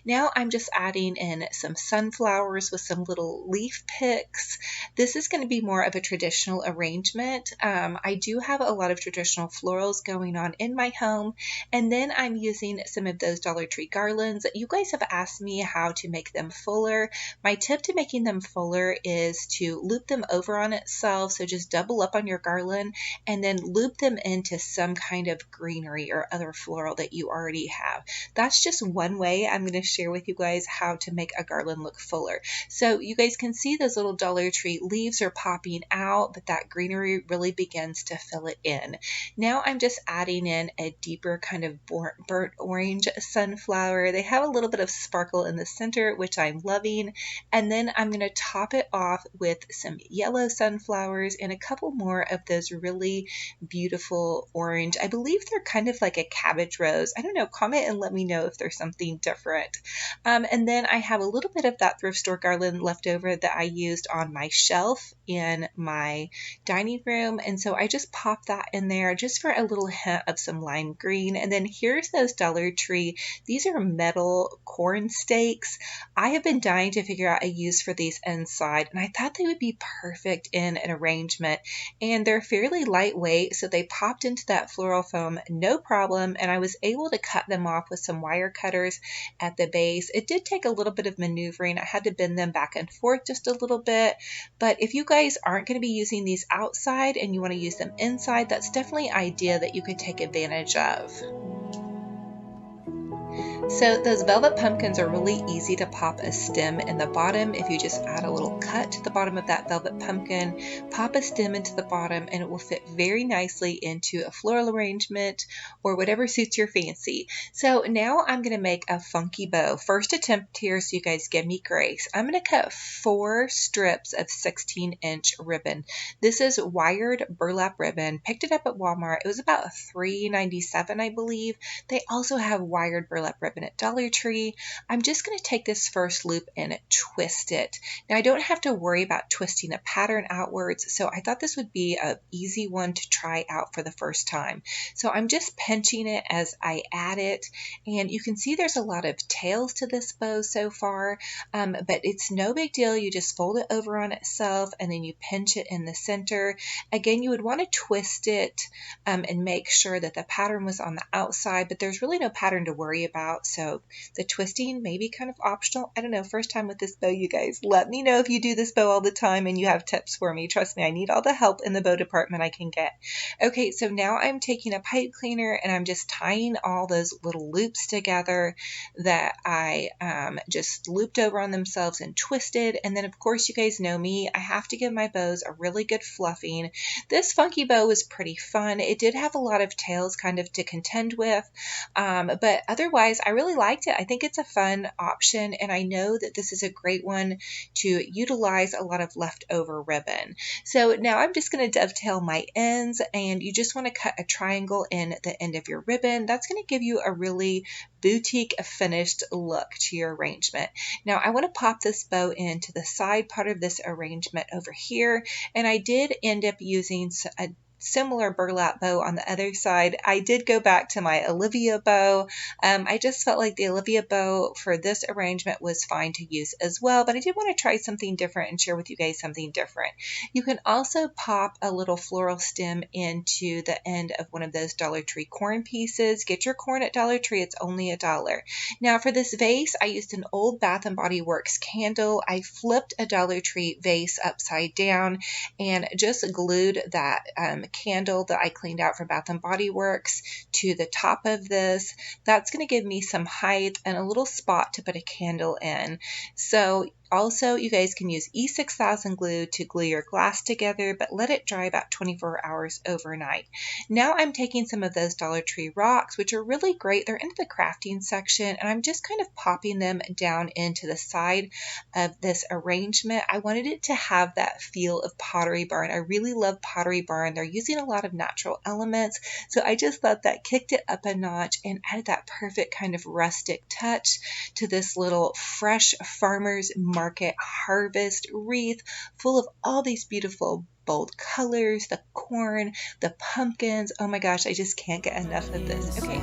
Now I'm just adding in some sunflowers with some little leaf picks. This is going to be more of a traditional arrangement. I do have a lot of traditional florals going on in my home, and then I'm using some of those Dollar Tree garlands. You guys have asked me how to make them fuller. My tip to making them fuller is to loop them over on itself, so just double up on your garland and then loop them into some kind of greenery or other floral that you already have. That's just one way I'm going to share with you guys how to make a garland look fuller. So you guys can see those little Dollar Tree leaves are popping out, but that greenery really begins to fill it in. Now I'm just adding in a deeper kind of burnt orange sunflower. They have a little bit of sparkle in the center, which I'm loving. And then I'm going to top it off with some yellow sunflowers and a couple more of those really beautiful orange. I believe they're kind of like a cabbage rose. I don't know, comment and let me know if there's something different. And then I have a little bit of that thrift store garland left over that I used on my shelf in my dining room, and so I just popped that in there just for a little hint of some lime green. And then here's those Dollar Tree. These are metal corn stakes. I have been dying to figure out a use for these inside, and I thought they would be perfect in an arrangement, and they're fairly lightweight, so they popped into that floral foam no problem, and I was able to cut them off with some wire cutters at the base. It did take a little bit of maneuvering. I had to bend them back and forth just a little bit, but if you guys aren't going to be using these outside and you want to use them inside, that's definitely an idea that you could take advantage of. So those velvet pumpkins are really easy to pop a stem in the bottom. If you just add a little cut to the bottom of that velvet pumpkin, pop a stem into the bottom, and it will fit very nicely into a floral arrangement or whatever suits your fancy. So now I'm going to make a funky bow. First attempt here, so you guys give me grace. I'm going to cut 4 strips of 16-inch ribbon. This is wired burlap ribbon. Picked it up at Walmart. It was about $3.97, I believe. They also have wired burlap ribbon at Dollar Tree. I'm just going to take this first loop and twist it. Now I don't have to worry about twisting a pattern outwards, so I thought this would be an easy one to try out for the first time. So I'm just pinching it as I add it, and you can see there's a lot of tails to this bow so far, but it's no big deal. You just fold it over on itself and then you pinch it in the center. Again, you would want to twist it and make sure that the pattern was on the outside, but there's really no pattern to worry about. So the twisting may be kind of optional. I don't know, first time with this bow, you guys. Let me know if you do this bow all the time and you have tips for me. Trust me, I need all the help in the bow department I can get. Okay, so now I'm taking a pipe cleaner and I'm just tying all those little loops together that I just looped over on themselves and twisted. And then of course, you guys know me, I have to give my bows a really good fluffing. This funky bow was pretty fun. It did have a lot of tails kind of to contend with, but otherwise I really liked it. I think it's a fun option, and I know that this is a great one to utilize a lot of leftover ribbon. So now I'm just going to dovetail my ends, and you just want to cut a triangle in the end of your ribbon. That's going to give you a really boutique finished look to your arrangement. Now I want to pop this bow into the side part of this arrangement over here, and I did end up using similar burlap bow on the other side. I did go back to my Olivia bow. I just felt like the Olivia bow for this arrangement was fine to use as well, but I did want to try something different and share with you guys something different. You can also pop a little floral stem into the end of one of those Dollar Tree corn pieces. Get your corn at Dollar Tree, it's only $1. Now for this vase, I used an old Bath & Body Works candle. I flipped a Dollar Tree vase upside down and just glued that candle that I cleaned out from Bath & Body Works to the top of this. That's going to give me some height and a little spot to put a candle in. So also, you guys can use E6000 glue to glue your glass together, but let it dry about 24 hours overnight. Now I'm taking some of those Dollar Tree rocks, which are really great. They're in the crafting section, and I'm just kind of popping them down into the side of this arrangement. I wanted it to have that feel of Pottery Barn. I really love Pottery Barn. They're using a lot of natural elements, so I just thought that kicked it up a notch and added that perfect kind of rustic touch to this little fresh farmer's market harvest wreath full of all these beautiful bold colors, the corn, the pumpkins. Oh my gosh, I just can't get enough of this. Okay.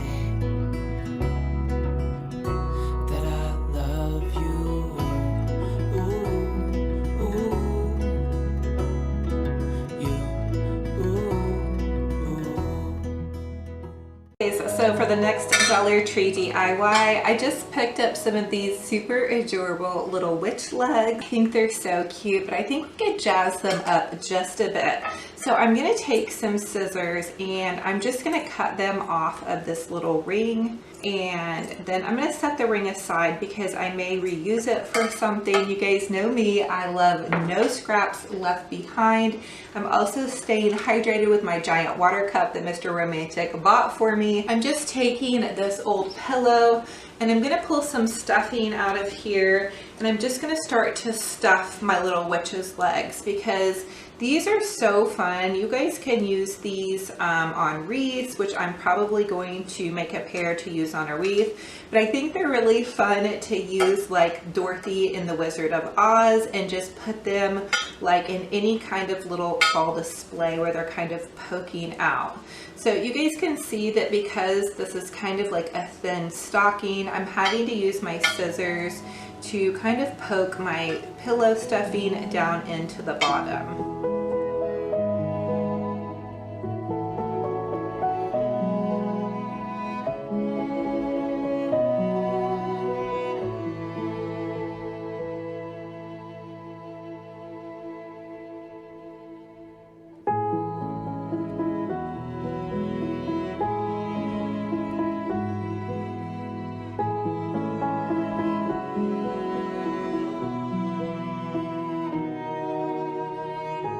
So for the next Dollar Tree DIY, I just picked up some of these super adorable little witch legs. I think they're so cute, but I think we could jazz them up just a bit. So I'm going to take some scissors and I'm just going to cut them off of this little ring, and then I'm going to set the ring aside because I may reuse it for something. You guys know me, I love no scraps left behind. I'm also staying hydrated with my giant water cup that Mr. Romantic bought for me. I'm just taking this old pillow and I'm going to pull some stuffing out of here, and I'm just going to start to stuff my little witch's legs because these are so fun. You guys can use these on wreaths, which I'm probably going to make a pair to use on a wreath, but I think they're really fun to use like Dorothy in the Wizard of Oz and just put them like in any kind of little fall display where they're kind of poking out. So you guys can see that because this is kind of like a thin stocking, I'm having to use my scissors to kind of poke my pillow stuffing down into the bottom.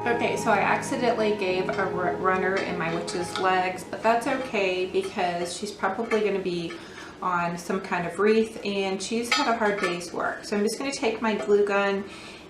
Okay, so I accidentally gave a runner in my witch's legs, but that's okay because she's probably going to be on some kind of wreath and she's had a hard day's work. So I'm just going to take my glue gun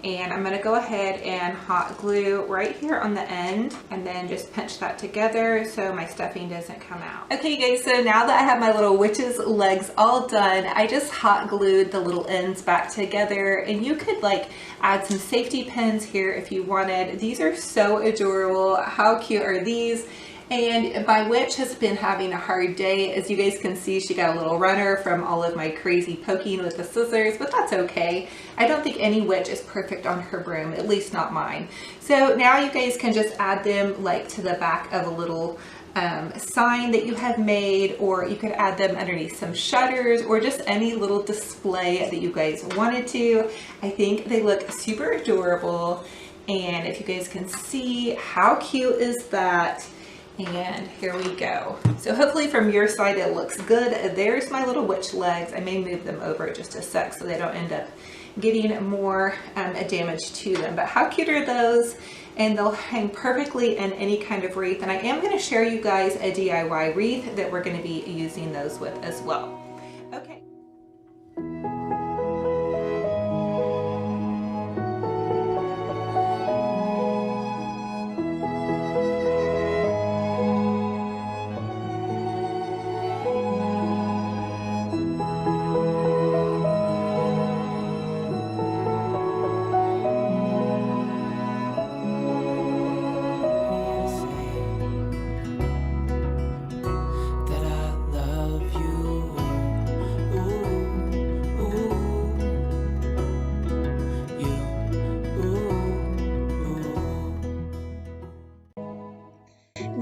and I'm going to go ahead and hot glue right here on the end and then just pinch that together so my stuffing doesn't come out. Okay guys, so now that I have my little witch's legs all done, I just hot glued the little ends back together, and you could like add some safety pins here if you wanted. These are so adorable. How cute are these? And my witch has been having a hard day. As you guys can see, she got a little runner from all of my crazy poking with the scissors, but that's okay. I don't think any witch is perfect on her broom, at least not mine. So now you guys can just add them like to the back of a little sign that you have made, or you could add them underneath some shutters or just any little display that you guys wanted to. I think they look super adorable. And if you guys can see, how cute is that? And here we go. So hopefully from your side it looks good. There's my little witch legs. I may move them over just a sec so they don't end up getting more damage to them. But how cute are those? And they'll hang perfectly in any kind of wreath. And I am going to share you guys a DIY wreath that we're going to be using those with as well. Okay.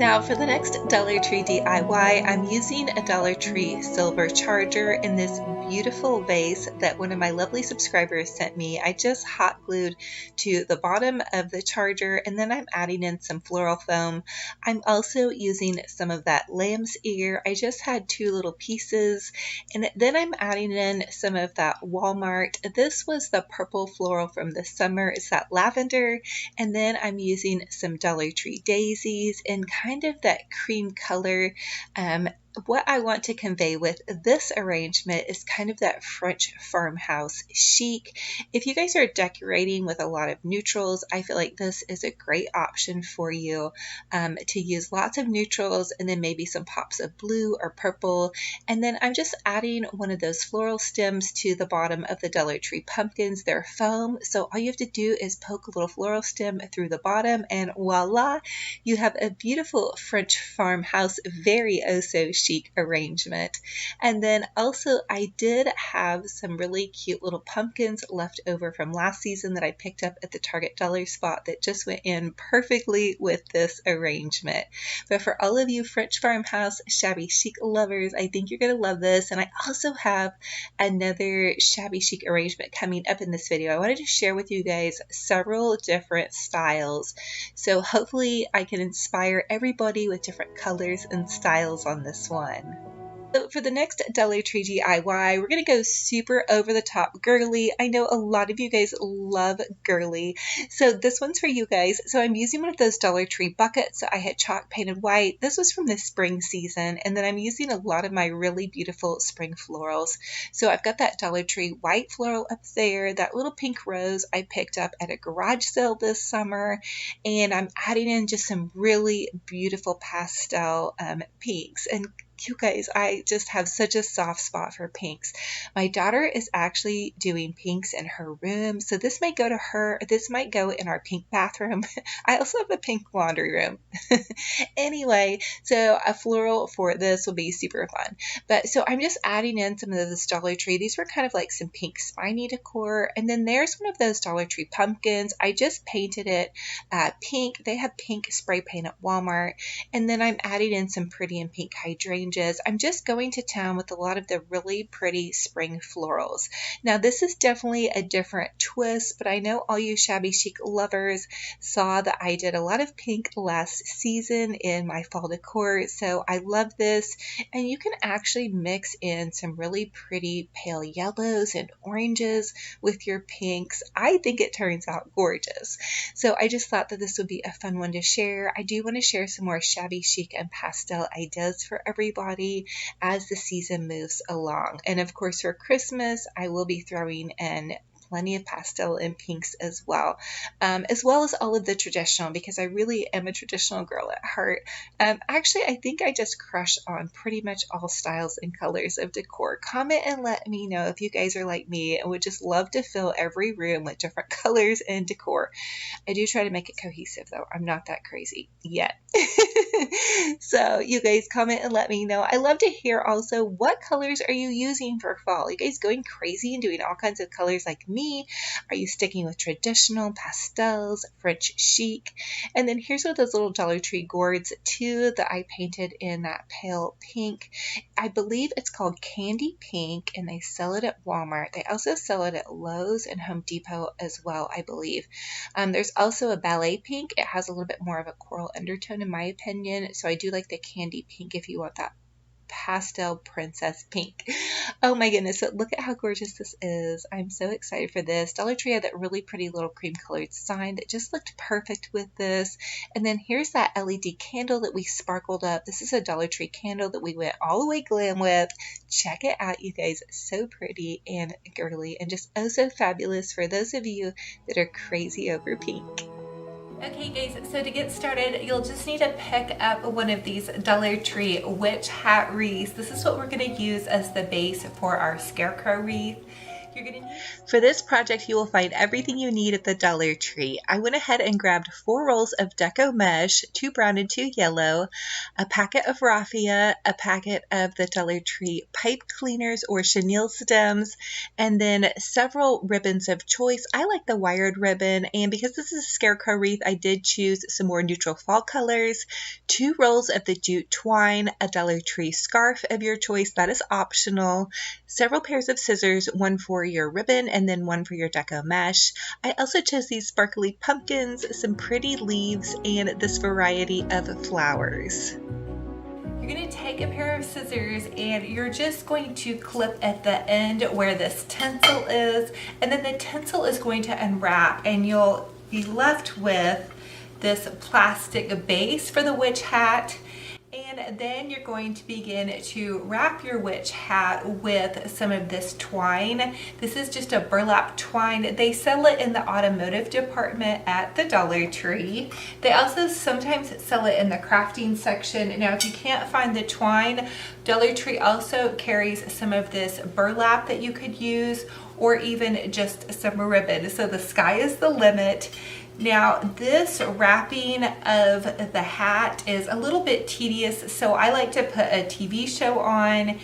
Now for the next Dollar Tree DIY, I'm using a Dollar Tree silver charger in this beautiful vase that one of my lovely subscribers sent me. I just hot glued to the bottom of the charger, and then I'm adding in some floral foam. I'm also using some of that lamb's ear. I just had 2 little pieces, and then I'm adding in some of that Walmart. This was the purple floral from the summer. It's that lavender, and then I'm using some Dollar Tree daisies and kind of that cream color. What I want to convey with this arrangement is kind of that French farmhouse chic. If you guys are decorating with a lot of neutrals, I feel like this is a great option for you to use lots of neutrals and then maybe some pops of blue or purple. And then I'm just adding one of those floral stems to the bottom of the Dollar Tree pumpkins. They're foam, so all you have to do is poke a little floral stem through the bottom and voila, you have a beautiful French farmhouse, very oh-so chic arrangement. And then also I did have some really cute little pumpkins left over from last season that I picked up at the Target dollar spot that just went in perfectly with this arrangement. But for all of you French farmhouse shabby chic lovers, I think you're going to love this. And I also have another shabby chic arrangement coming up in this video. I wanted to share with you guys several different styles, so hopefully I can inspire everybody with different colors and styles on this one. So for the next Dollar Tree DIY, we're going to go super over the top girly. I know a lot of you guys love girly, so this one's for you guys. So I'm using one of those Dollar Tree buckets that I had chalk painted white. This was from the spring season, and then I'm using a lot of my really beautiful spring florals. So I've got that Dollar Tree white floral up there, that little pink rose I picked up at a garage sale this summer, and I'm adding in just some really beautiful pastel pinks. And you guys, I just have such a soft spot for pinks. My daughter is actually doing pinks in her room, so this might go to her. This might go in our pink bathroom. I also have a pink laundry room. Anyway, so a floral for this will be super fun. But so I'm just adding in some of this Dollar Tree. These were kind of like some pink spiny decor. And then there's one of those Dollar Tree pumpkins. I just painted it pink. They have pink spray paint at Walmart. And then I'm adding in some pretty and pink hydrangeas. I'm just going to town with a lot of the really pretty spring florals. Now this is definitely a different twist, but I know all you shabby chic lovers saw that I did a lot of pink last season in my fall decor, so I love this. And you can actually mix in some really pretty pale yellows and oranges with your pinks. I think it turns out gorgeous. So I just thought that this would be a fun one to share. I do want to share some more shabby chic and pastel ideas for everybody as the season moves along. And of course for Christmas, I will be throwing in plenty of pastel and pinks as well as all of the traditional, because I really am a traditional girl at heart. Actually, I think I just crush on pretty much all styles and colors of decor. Comment and let me know if you guys are like me and would just love to fill every room with different colors and decor. I do try to make it cohesive though. I'm not that crazy yet. So you guys comment and let me know. I love to hear also, what colors are you using for fall? Are you guys going crazy and doing all kinds of colors like me? Are you sticking with traditional pastels, French chic? And then here's one of those little Dollar Tree gourds too that I painted in that pale pink. I believe it's called Candy Pink, and they sell it at Walmart. They also sell it at Lowe's and Home Depot as well, I believe. There's also a ballet pink. It has a little bit more of a coral undertone in my opinion, so I do like the candy pink if you want that pastel princess pink. Oh my goodness, but look at how gorgeous this is. I'm so excited for this. Dollar Tree had that really pretty little cream colored sign that just looked perfect with this. And then here's that LED candle that we sparkled up. This is a Dollar Tree candle that we went all the way glam with. Check it out, you guys. So pretty and girly and just oh so fabulous for those of you that are crazy over pink. Okay guys, so to get started, you'll just need to pick up one of these Dollar Tree witch hat wreaths. This is what we're going to use as the base for our scarecrow wreath. You're gonna need... For this project, you will find everything you need at the Dollar Tree. I went ahead and grabbed 4 rolls of deco mesh, 2 brown and 2 yellow, a packet of raffia, a packet of the Dollar Tree pipe cleaners or chenille stems, and then several ribbons of choice. I like the wired ribbon, and because this is a scarecrow wreath, I did choose some more neutral fall colors, 2 rolls of the jute twine, a Dollar Tree scarf of your choice, that is optional, several pairs of scissors, one for your ribbon and then one for your deco mesh. I also chose these sparkly pumpkins, some pretty leaves, and this variety of flowers. You're going to take a pair of scissors and you're just going to clip at the end where this tinsel is, and then the tinsel is going to unwrap and you'll be left with this plastic base for the witch hat. And then you're going to begin to wrap your witch hat with some of this twine. This is just a burlap twine. They sell it in the automotive department at the Dollar Tree. They also sometimes sell it in the crafting section. Now, if you can't find the twine, Dollar Tree also carries some of this burlap that you could use, or even just some ribbon. So the sky is the limit. Now, this wrapping of the hat is a little bit tedious, so I like to put a TV show on,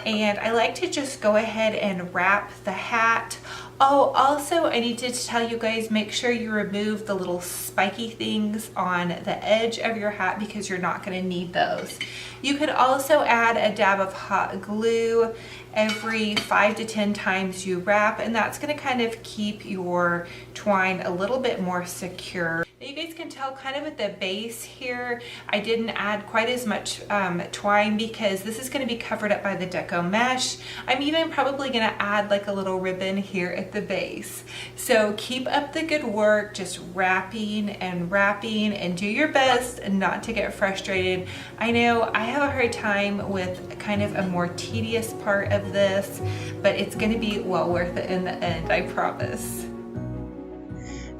and I like to just go ahead and wrap the hat. Oh, also, I need to tell you guys, make sure you remove the little spiky things on the edge of your hat because you're not going to need those. You could also add a dab of hot glue every 5 to 10 times you wrap, and that's going to kind of keep your twine a little bit more secure. Now, you guys can tell kind of at the base here, I didn't add quite as much twine because this is going to be covered up by the deco mesh. I'm even probably going to add like a little ribbon here at the base. So keep up the good work, just wrapping and do your best not to get frustrated. I know I have a hard time with kind of a more tedious part of this, but it's going to be well worth it in the end, I promise.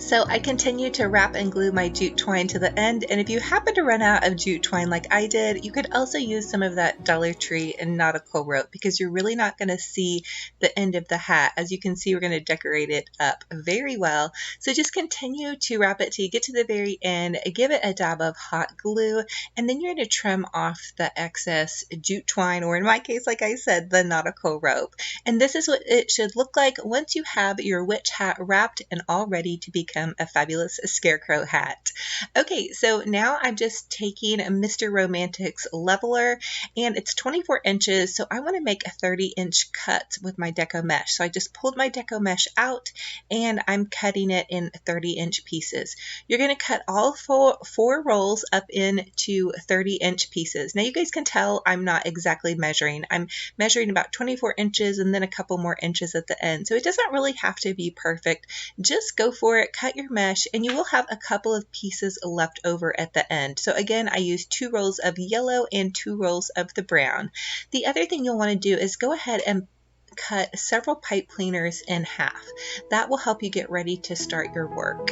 So I continue to wrap and glue my jute twine to the end, and if you happen to run out of jute twine like I did, you could also use some of that Dollar Tree and nautical rope because you're really not going to see the end of the hat. As you can see, we're going to decorate it up very well. So just continue to wrap it till you get to the very end, give it a dab of hot glue, and then you're going to trim off the excess jute twine, or in my case, like I said, the nautical rope. And this is what it should look like once you have your witch hat wrapped and all ready to become a fabulous scarecrow hat. Okay, so now I'm just taking Mr. Romantic's leveler, and it's 24 inches, so I want to make a 30-inch cut with my deco mesh. So I just pulled my deco mesh out, and I'm cutting it in 30-inch pieces. You're going to cut all four rolls up into 30-inch pieces. Now you guys can tell I'm not exactly measuring. I'm measuring about 24 inches and then a couple more inches at the end. So it doesn't really have to be perfect. Just go for it, cut your mesh, and you will have a couple of pieces left over at the end. So again, I used 2 rolls of yellow and 2 rolls of the brown. The other thing you'll want to do is go ahead and cut several pipe cleaners in half. That will help you get ready to start your work.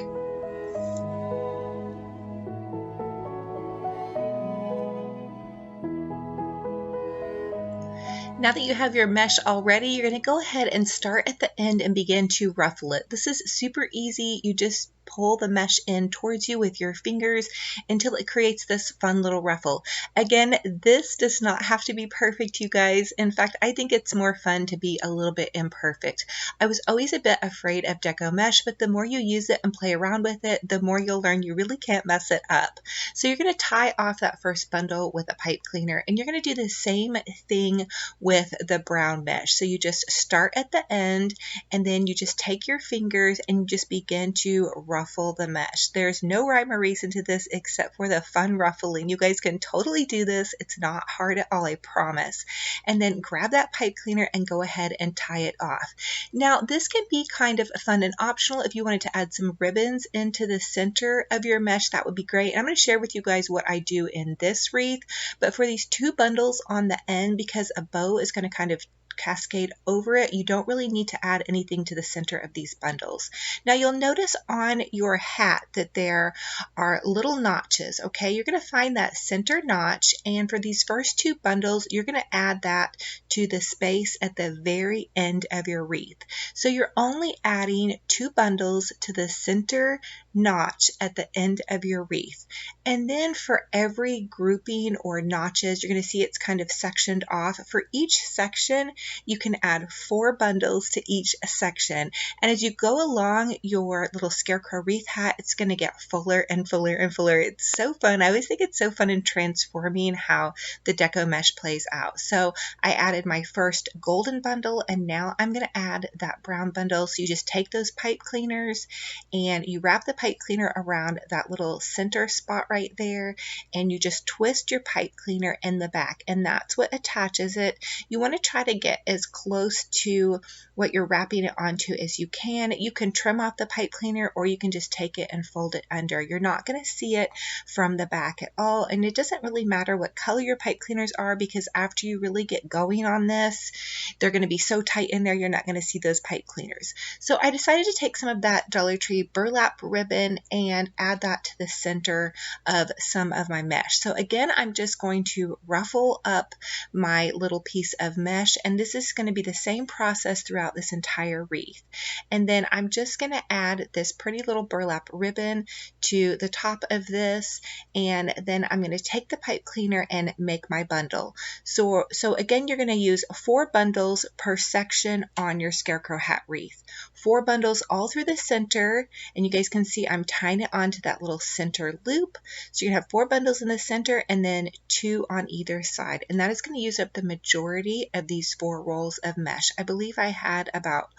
Now that you have your mesh all ready, you're going to go ahead and start at the end and begin to ruffle it. This is super easy. You just pull the mesh in towards you with your fingers until it creates this fun little ruffle. Again, this does not have to be perfect, you guys. In fact, I think it's more fun to be a little bit imperfect. I was always a bit afraid of deco mesh, but the more you use it and play around with it, the more you'll learn you really can't mess it up. So you're going to tie off that first bundle with a pipe cleaner, and you're going to do the same thing with the brown mesh. So you just start at the end, and then you just take your fingers and you just begin to ruffle the mesh. There's no rhyme or reason to this except for the fun ruffling. You guys can totally do this. It's not hard at all, I promise. And then grab that pipe cleaner and go ahead and tie it off. Now, this can be kind of fun and optional. If you wanted to add some ribbons into the center of your mesh, that would be great. And I'm going to share with you guys what I do in this wreath. But for these 2 bundles on the end, because a bow is going to kind of cascade over it. You don't really need to add anything to the center of these bundles. Now you'll notice on your hat that there are little notches, okay? You're going to find that center notch, and for these first two bundles, you're going to add that to the space at the very end of your wreath. So you're only adding 2 bundles to the center notch at the end of your wreath. And then for every grouping or notches, you're going to see it's kind of sectioned off. For each section, you can add 4 bundles to each section. And as you go along your little scarecrow wreath hat, it's going to get fuller and fuller and fuller. It's so fun. I always think it's so fun in transforming how the deco mesh plays out. So I added my first golden bundle, and now I'm going to add that brown bundle. So you just take those pipe cleaners and you wrap the pipe cleaner around that little center spot right there, and you just twist your pipe cleaner in the back, and that's what attaches it. You want to try to get as close to what you're wrapping it onto as you can. You can trim off the pipe cleaner, or you can just take it and fold it under. You're not going to see it from the back at all, and it doesn't really matter what color your pipe cleaners are, because after you really get going on this, they're going to be so tight in there you're not going to see those pipe cleaners. So I decided to take some of that Dollar Tree burlap ribbon and add that to the center of some of my mesh. So again, I'm just going to ruffle up my little piece of mesh, and this is going to be the same process throughout this entire wreath. And then I'm just going to add this pretty little burlap ribbon to the top of this, and then I'm going to take the pipe cleaner and make my bundle. So again, you're going to use 4 bundles per section on your scarecrow hat wreath. 4 bundles all through the center, and you guys can see I'm tying it onto that little center loop. So you're going to have 4 bundles in the center and then 2 on either side, and that is going to use up the majority of these 4 rolls of mesh. I believe I had about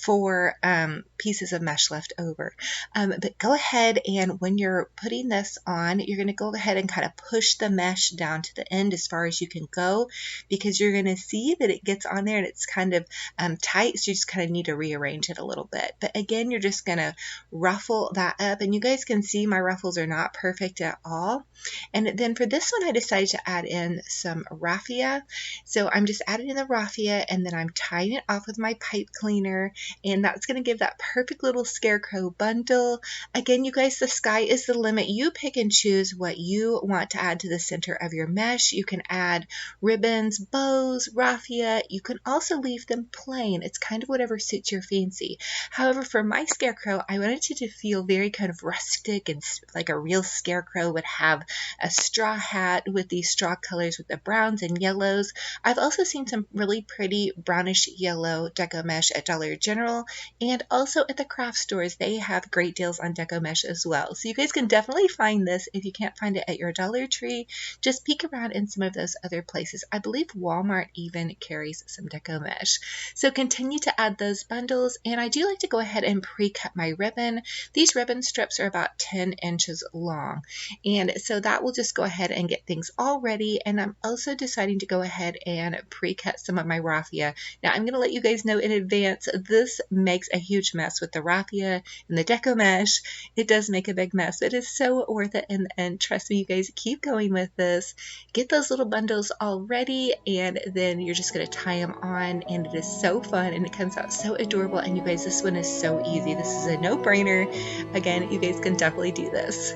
4 pieces of mesh left over. But go ahead, and when you're putting this on, you're going to go ahead and kind of push the mesh down to the end as far as you can go, because you're going to see that it gets on there and it's kind of tight, so you just kind of need to rearrange it a little bit. But again, you're just going to ruffle that up, and you guys can see my ruffles are not perfect at all. And then for this one, I decided to add in some raffia. So I'm just adding in the raffia, and then I'm tying it off with my pipe cleaner, and that's going to give that perfect little scarecrow bundle. Again, you guys, the sky is the limit. You pick and choose what you want to add to the center of your mesh. You can add ribbons, bows, raffia. You can also leave them plain. It's kind of whatever suits your fancy. However, for my scarecrow, I wanted it to feel very kind of rustic and like a real scarecrow would have a straw hat with these straw colors with the browns and yellows. I've also seen some really pretty brownish yellow deco mesh at Dollar General, and also at the craft stores. They have great deals on deco mesh as well. So you guys can definitely find this. If you can't find it at your Dollar Tree, just peek around in some of those other places. I believe Walmart even carries some deco mesh. So continue to add those bundles, and I do like to go ahead and pre-cut my ribbon. These ribbon strips are about 10 inches long, and so that will just go ahead and get things all ready. And I'm also deciding to go ahead and pre-cut some of my raffia. Now I'm going to let you guys know in advance, this makes a huge mess with the raffia and the deco mesh. It does make a big mess. It is so worth it in the end. Trust me, you guys, keep going with this. Get those little bundles all ready, and then you're just going to tie them on, and it is so fun, and it comes out so adorable. And you guys, this one is so easy. This is a no-brainer. Again, you guys can definitely do this.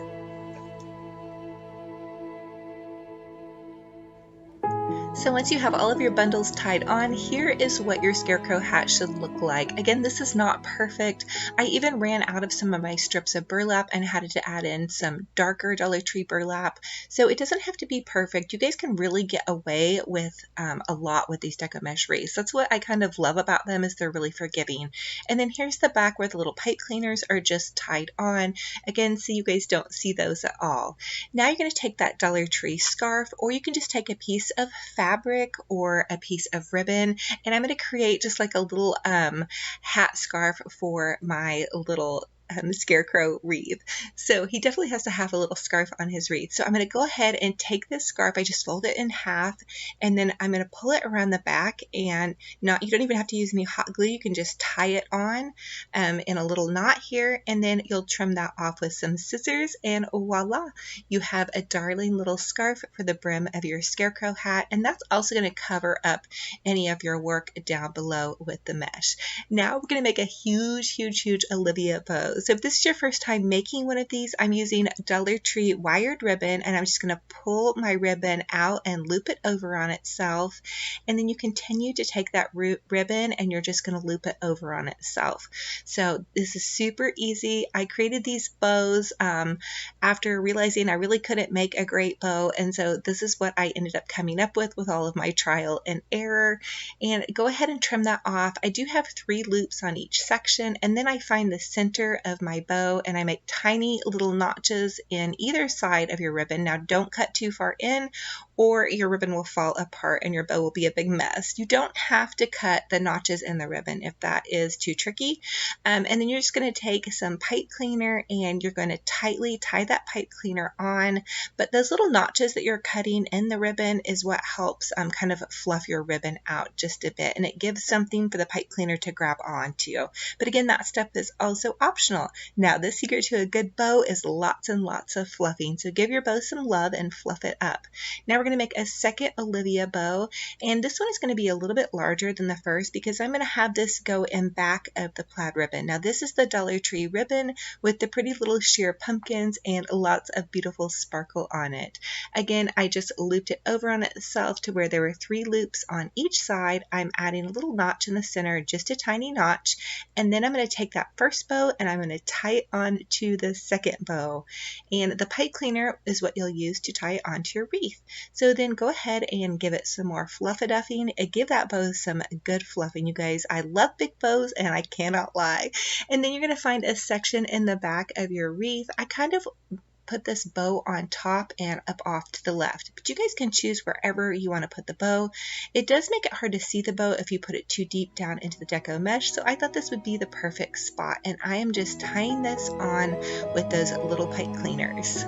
So once you have all of your bundles tied on, here is what your scarecrow hat should look like. Again, this is not perfect. I even ran out of some of my strips of burlap and had to add in some darker Dollar Tree burlap. So it doesn't have to be perfect. You guys can really get away with a lot with these deco mesh wreaths. That's what I kind of love about them, is they're really forgiving. And then here's the back where the little pipe cleaners are just tied on. Again, so you guys don't see those at all. Now you're going to take that Dollar Tree scarf, or you can just take a piece of fabric or a piece of ribbon, and I'm going to create just like a little hat scarf for my little scarecrow wreath. So he definitely has to have a little scarf on his wreath. So I'm going to go ahead and take this scarf. I just fold it in half, and then I'm going to pull it around the back, and you don't even have to use any hot glue. You can just tie it on in a little knot here, and then you'll trim that off with some scissors, and voila, you have a darling little scarf for the brim of your scarecrow hat. And that's also going to cover up any of your work down below with the mesh. Now we're going to make a huge Olivia bow. So if this is your first time making one of these, I'm using Dollar Tree wired ribbon, and I'm just going to pull my ribbon out and loop it over on itself, and then you continue to take that ribbon and you're just going to loop it over on itself. So this is super easy. I created these bows after realizing I really couldn't make a great bow, and so this is what I ended up coming up with all of my trial and error. And go ahead and trim that off. I do have 3 loops on each section, and then I find the center of my bow and I make tiny little notches in either side of your ribbon. Now don't cut too far in or your ribbon will fall apart and your bow will be a big mess. You don't have to cut the notches in the ribbon if that is too tricky. And then you're just going to take some pipe cleaner and you're going to tightly tie that pipe cleaner on. But those little notches that you're cutting in the ribbon is what helps kind of fluff your ribbon out just a bit, and it gives something for the pipe cleaner to grab onto. But again, that step is also optional. Now, the secret to a good bow is lots and lots of fluffing. So give your bow some love and fluff it up. Now we're going to make a second Olivia bow, and this one is going to be a little bit larger than the first because I'm going to have this go in back of the plaid ribbon. Now this is the Dollar Tree ribbon with the pretty little sheer pumpkins and lots of beautiful sparkle on it. Again, I just looped it over on itself to where there were 3 loops on each side. I'm adding a little notch in the center, just a tiny notch, and then I'm going to take that first bow and I'm going to tie it on to the second bow. And the pipe cleaner is what you'll use to tie it onto your wreath. So then go ahead and give it some more fluff-a-duffing and give that bow some good fluffing. You guys, I love big bows and I cannot lie. And then you're going to find a section in the back of your wreath. I kind of put this bow on top and up off to the left, but you guys can choose wherever you want to put the bow. It does make it hard to see the bow if you put it too deep down into the deco mesh, so I thought this would be the perfect spot, and I am just tying this on with those little pipe cleaners.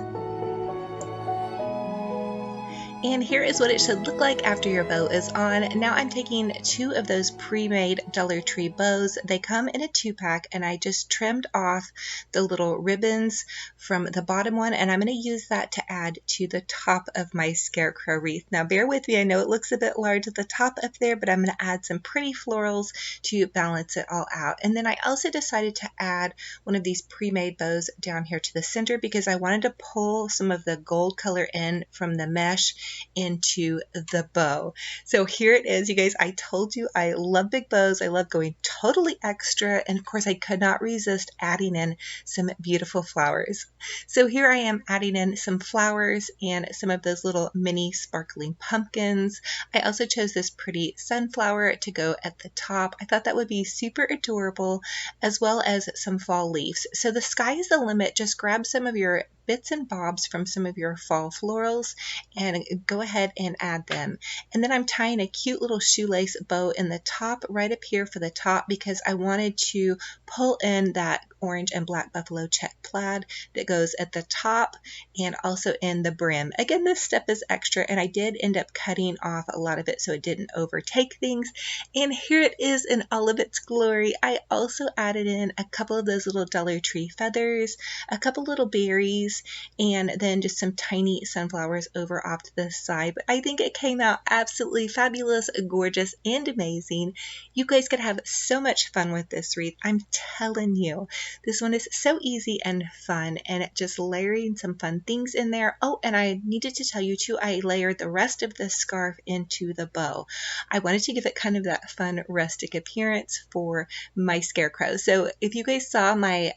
And here is what it should look like after your bow is on. Now I'm taking 2 of those pre-made Dollar Tree bows. They come in a 2-pack, and I just trimmed off the little ribbons from the bottom one, and I'm going to use that to add to the top of my scarecrow wreath. Now bear with me, I know it looks a bit large at the top up there, but I'm going to add some pretty florals to balance it all out. And then I also decided to add one of these pre-made bows down here to the center because I wanted to pull some of the gold color in from the mesh into the bow. So here it is, you guys. I told you I love big bows. I love going totally extra, and of course I could not resist adding in some beautiful flowers. So here I am adding in some flowers and some of those little mini sparkling pumpkins. I also chose this pretty sunflower to go at the top. I thought that would be super adorable, as well as some fall leaves. So the sky is the limit. Just grab some of your bits and bobs from some of your fall florals and go ahead and add them. And then I'm tying a cute little shoelace bow in the top right up here for the top because I wanted to pull in that orange and black buffalo check plaid that goes at the top and also in the brim. Again, this step is extra, and I did end up cutting off a lot of it so it didn't overtake things. And here it is in all of its glory. I also added in a couple of those little Dollar Tree feathers, a couple little berries, and then just some tiny sunflowers over off to the side. But I think it came out absolutely fabulous, gorgeous, and amazing. You guys could have so much fun with this wreath. I'm telling you. This one is so easy and fun, and just layering some fun things in there. Oh, and I needed to tell you too, I layered the rest of the scarf into the bow. I wanted to give it kind of that fun rustic appearance for my scarecrow. So if you guys saw my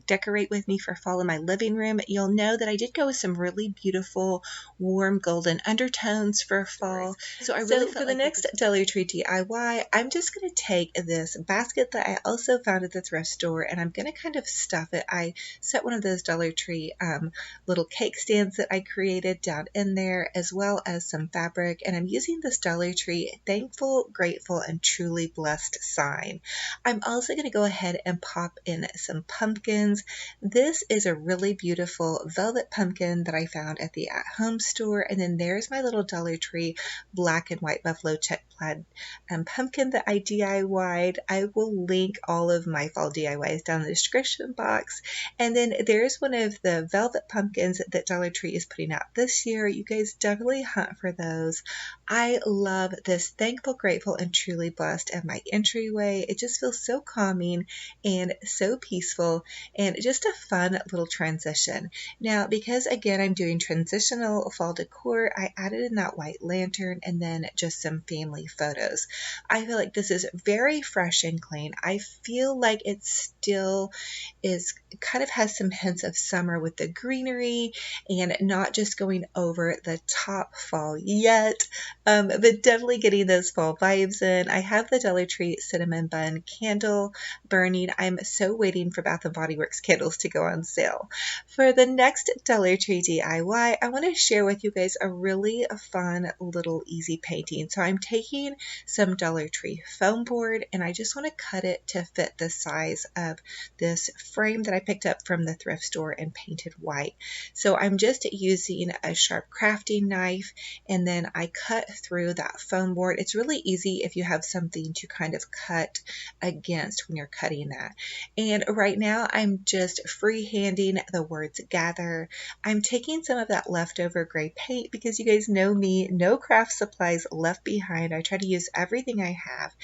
decorate with me for fall in my living room, you'll know that I did go with some really beautiful warm golden undertones for fall. So I really for the next Dollar Tree DIY, I'm just going to take this basket that I also found at the thrift store, and I'm going to kind of stuff it. I set one of those Dollar Tree little cake stands that I created down in there, as well as some fabric, and I'm using this Dollar Tree Thankful, Grateful, and Truly Blessed sign. I'm also going to go ahead and pop in some pumpkins. This is a really beautiful velvet pumpkin that I found at the At Home store, and then there's my little Dollar Tree black and white buffalo check plaid pumpkin that I DIY'd. I will link all of my fall DIYs down in the description box. And then there's one of the velvet pumpkins that Dollar Tree is putting out this year. You guys definitely hunt for those. I love this Thankful, Grateful, and Truly Blessed at my entryway. It just feels so calming and so peaceful and just a fun little transition. Now, because again, I'm doing transitional fall decor, I added in that white lantern and then just some family photos. I feel like this is very fresh and clean. I feel like it still is kind of has some hints of summer with the greenery and not just going over the top fall yet, but definitely getting those fall vibes in. I have the Dollar Tree cinnamon bun candle burning. I'm so waiting for Bath & Body Works candles to go on sale. For the next Dollar Tree DIY, I want to share with you guys a really fun little easy painting. So I'm taking some Dollar Tree foam board and I just want to cut it to fit the size of this frame that I picked up from the thrift store and painted white. So I'm just using a sharp crafting knife and then I cut through that foam board. It's really easy if you have something to kind of cut against when you're cutting that. And right now I'm just freehanding the words gather. I'm taking some of that leftover gray paint because you guys know me, no craft supplies left behind. I try to use everything I have.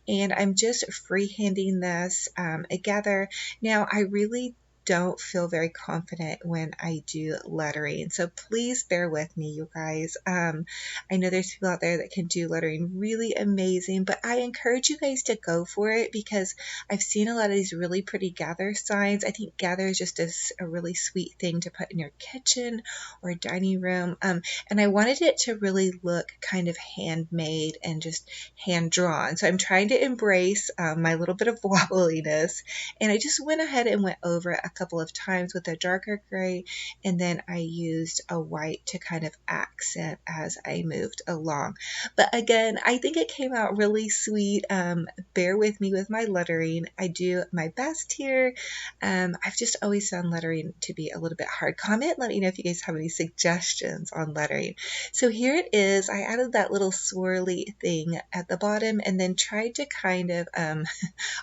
And I'm just freehanding this together. Now, I really don't feel very confident when I do lettering, so please bear with me, you guys. I know there's people out there that can do lettering really amazing, but I encourage you guys to go for it because I've seen a lot of these really pretty gather signs. I think gather is just a really sweet thing to put in your kitchen or dining room, and I wanted it to really look kind of handmade and just hand drawn. So I'm trying to embrace my little bit of wobbliness, and I just went ahead and went over a couple of times with a darker gray, and then I used a white to kind of accent as I moved along. But again, I think it came out really sweet. Bear with me with my lettering. I do my best here. I've just always found lettering to be a little bit hard. Comment, let me know if you guys have any suggestions on lettering. So here it is. I added that little swirly thing at the bottom and then tried to kind of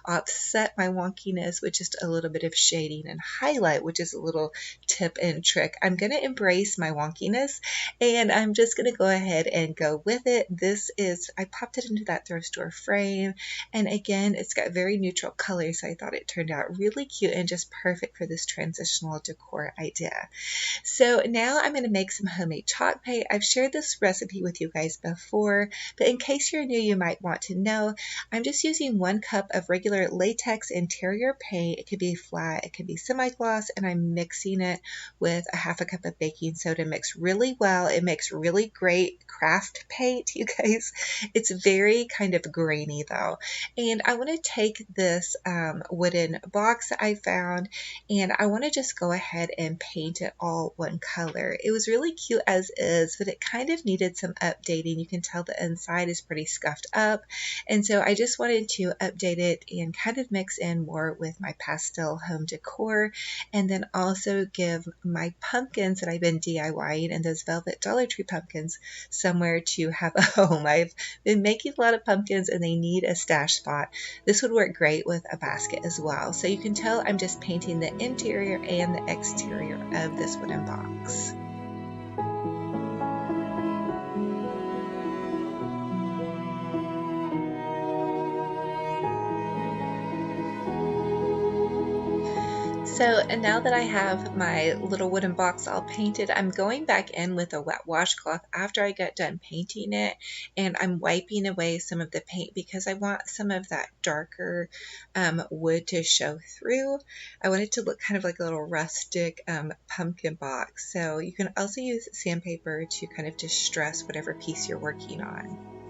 offset my wonkiness with just a little bit of shading and highlight, which is a little tip and trick. I'm going to embrace my wonkiness and I'm just going to go ahead and go with it. This is, I popped it into that thrift store frame, and again, it's got very neutral colors, so I thought it turned out really cute and just perfect for this transitional decor idea. So now I'm going to make some homemade chalk paint. I've shared this recipe with you guys before, but in case you're new, you might want to know, I'm just using 1 cup of regular latex interior paint. It could be flat, it could be semi-gloss, and I'm mixing it with a 1/2 cup of baking soda mixed really well. It makes really great craft paint, you guys. It's very kind of grainy though. And I want to take this wooden box that I found, and I want to just go ahead and paint it all one color. It was really cute as is, but it kind of needed some updating. You can tell the inside is pretty scuffed up, and so I just wanted to update it and kind of mix in more with my pastel home decor, and then also give my pumpkins that I've been DIYing and those velvet Dollar Tree pumpkins somewhere to have a home. I've been making a lot of pumpkins and they need a stash spot. This would work great with a basket as well. So you can tell I'm just painting the interior and the exterior of this wooden box. So, and now that I have my little wooden box all painted, I'm going back in with a wet washcloth after I get done painting it, and I'm wiping away some of the paint because I want some of that darker wood to show through. I want it to look kind of like a little rustic pumpkin box. So you can also use sandpaper to kind of distress whatever piece you're working on.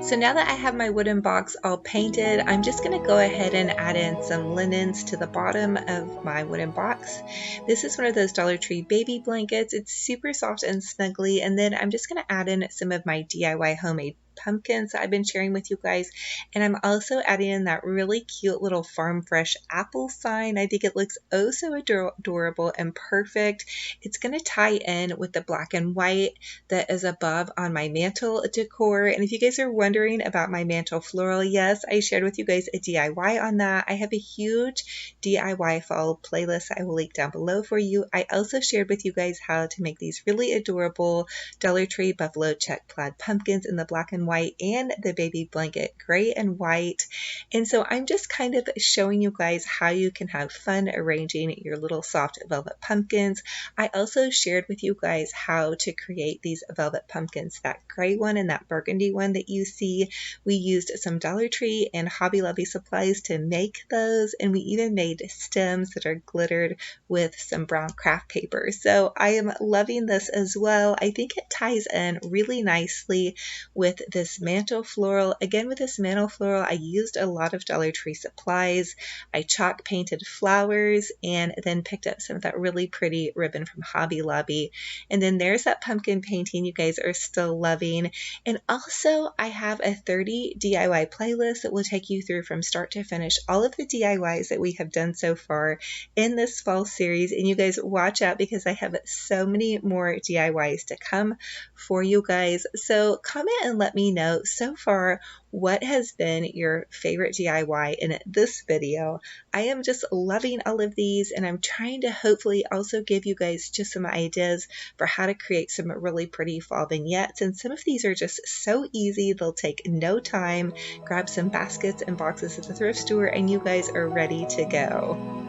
So now that I have my wooden box all painted, I'm just going to go ahead and add in some linens to the bottom of my wooden box. This is one of those Dollar Tree baby blankets. It's super soft and snuggly, and then I'm just going to add in some of my DIY homemade pumpkins that I've been sharing with you guys, and I'm also adding in that really cute little farm fresh apple sign. I think it looks oh so adorable and perfect. It's going to tie in with the black and white that is above on my mantle decor. And if you guys are wondering about my mantle floral, yes, I shared with you guys a DIY on that. I have a huge DIY fall playlist I will link down below for you. I also shared with you guys how to make these really adorable Dollar Tree buffalo check plaid pumpkins in the black and white and the baby blanket gray and white. And so I'm just kind of showing you guys how you can have fun arranging your little soft velvet pumpkins. I also shared with you guys how to create these velvet pumpkins, that gray one and that burgundy one that you see. We used some Dollar Tree and Hobby Lobby supplies to make those, and we even made stems that are glittered with some brown craft paper. So I am loving this as well. I think it ties in really nicely with this mantle floral. Again, with this mantle floral, I used a lot of Dollar Tree supplies. I chalk painted flowers and then picked up some of that really pretty ribbon from Hobby Lobby. And then there's that pumpkin painting you guys are still loving. And also I have a 30 DIY playlist that will take you through from start to finish all of the DIYs that we have done so far in this fall series. And you guys watch out because I have so many more DIYs to come for you guys. So comment and let me know so far what has been your favorite DIY in this video. I am just loving all of these, and I'm trying to hopefully also give you guys just some ideas for how to create some really pretty fall vignettes. And some of these are just so easy, they'll take no time. Grab some baskets and boxes at the thrift store and you guys are ready to go.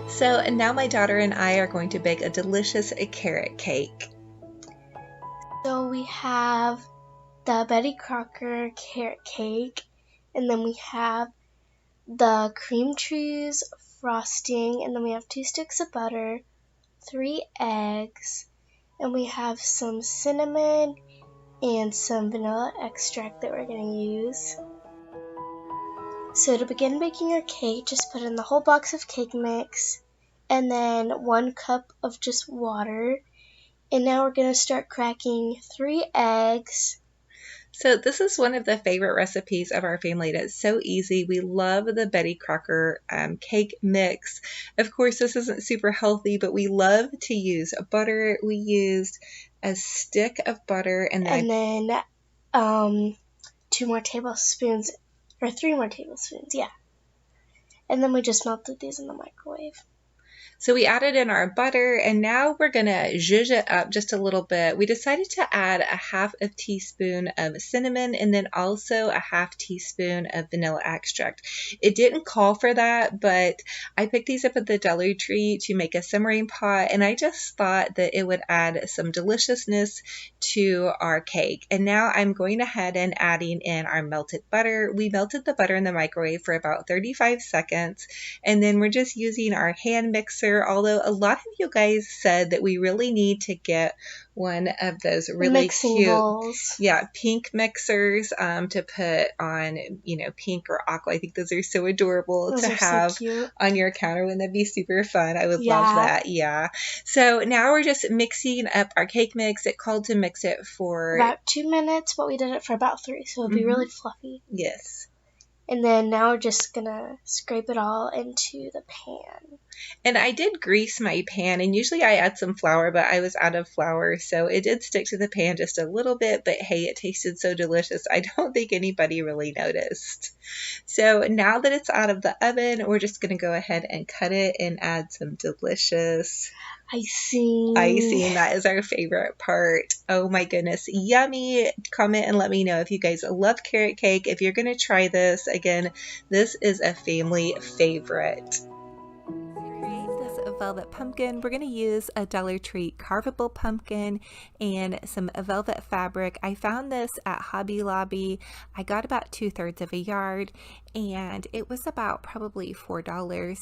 So now my daughter and I are going to bake a delicious carrot cake. So we have the Betty Crocker carrot cake, and then we have the cream cheese frosting, and then we have 2 sticks of butter, 3 eggs, and we have some cinnamon and some vanilla extract that we're going to use. So to begin baking your cake, just put in the whole box of cake mix and then 1 cup of just water. And now we're going to start cracking 3 eggs. So this is one of the favorite recipes of our family. It's so easy. We love the Betty Crocker cake mix. Of course, this isn't super healthy, but we love to use butter. We used a stick of butter and then 2 more tablespoons, or 3 more tablespoons, yeah. And then we just melted these in the microwave. So we added in our butter, and now we're going to zhuzh it up just a little bit. We decided to add a 1/2 teaspoon of cinnamon and then also a 1/2 teaspoon of vanilla extract. It didn't call for that, but I picked these up at the Dollar Tree to make a simmering pot, and I just thought that it would add some deliciousness to our cake. And now I'm going ahead and adding in our melted butter. We melted the butter in the microwave for about 35 seconds, and then we're just using our hand mixer. Although a lot of you guys said that we really need to get one of those really mixing cute bowls. Yeah, pink mixers to put on, you know, pink or aqua. I think those are so adorable Those to are have so cute. on your counter. Wouldn't that be super fun? I would Yeah. love that. Yeah. So now we're just mixing up our cake mix. It called to mix it for about 2 minutes, but we did it for about 3, so it'll be really fluffy. Yes. And then now we're just gonna scrape it all into the pan. And I did grease my pan, and usually I add some flour, but I was out of flour, so it did stick to the pan just a little bit, but hey, it tasted so delicious. I don't think anybody really noticed. So now that it's out of the oven, we're just going to go ahead and cut it and add some delicious icing. That is our favorite part. Oh my goodness, yummy. Comment and let me know if you guys love carrot cake. If you're going to try this, again, this is a family favorite. Velvet pumpkin, we're going to use a Dollar Tree carvable pumpkin and some velvet fabric. I found this at Hobby Lobby. I got about 2/3 of a yard and it was about probably $4,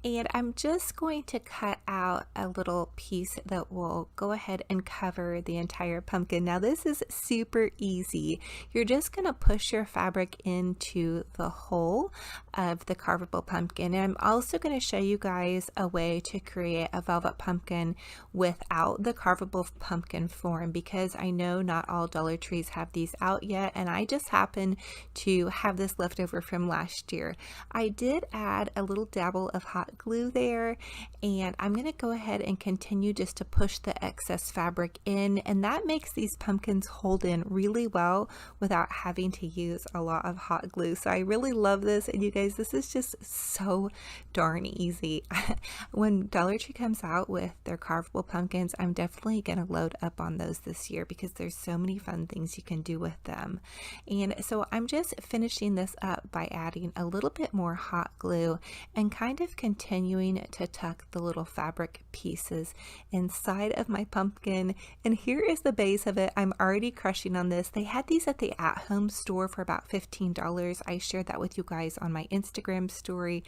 and I'm just going to cut out a little piece that will go ahead and cover the entire pumpkin. Now this is super easy. You're just going to push your fabric into the hole of the carvable pumpkin, and I'm also going to show you guys a way to create a velvet pumpkin without the carvable pumpkin form, because I know not all Dollar Trees have these out yet, and I just happen to have this left over from last year. I did add a little dabble of hot glue there, and I'm going to go ahead and continue just to push the excess fabric in, and that makes these pumpkins hold in really well without having to use a lot of hot glue. So I really love this, and you guys, this is just so darn easy. When Dollar Tree comes out with their carvable pumpkins, I'm definitely going to load up on those this year because there's so many fun things you can do with them. And so I'm just finishing this up by adding a little bit more hot glue and kind of continuing to tuck the little fabric pieces inside of my pumpkin. And here is the base of it. I'm already crushing on this. They had these at the at-home store for about $15. I shared that with you guys on my Instagram story.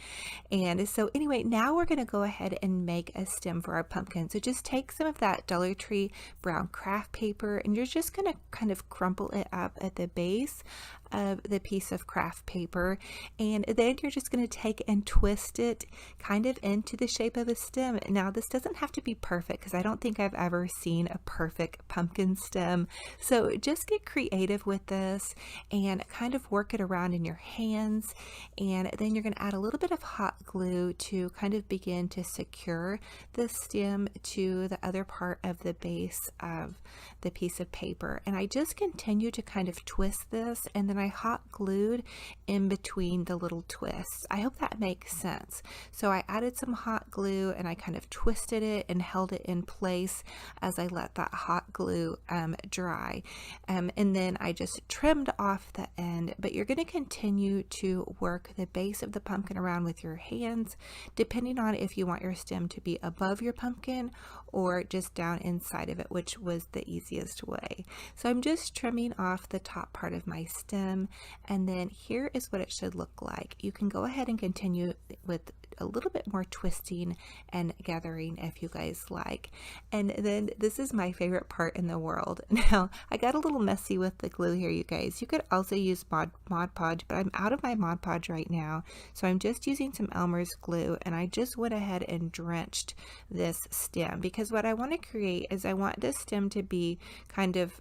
And so anyway, now we're going to go ahead and make a stem for our pumpkin. So just take some of that Dollar Tree brown craft paper, and you're just going to kind of crumple it up at the base of the piece of craft paper, and then you're just going to take and twist it kind of into the shape of a stem. Now this doesn't have to be perfect because I don't think I've ever seen a perfect pumpkin stem, so just get creative with this and kind of work it around in your hands, and then you're going to add a little bit of hot glue to kind of begin to secure the stem to the other part of the base of the piece of paper. And I just continue to kind of twist this, and then I hot glued in between the little twists. I hope that makes sense. So I added some hot glue and I kind of twisted it and held it in place as I let that hot glue dry. And then I just trimmed off the end, but you're going to continue to work the base of the pumpkin around with your hands, depending on if you want your stem to be above your pumpkin or just down inside of it, which was the easiest way. So I'm just trimming off the top part of my stem, and then here is what it should look like. You can go ahead and continue with a little bit more twisting and gathering if you guys like. And then this is my favorite part in the world. Now I got a little messy with the glue here, you guys. You could also use Mod Podge, but I'm out of my Mod Podge right now, so I'm just using some Elmer's glue, and I just went ahead and drenched this stem because what I want to create is I want this stem to be kind of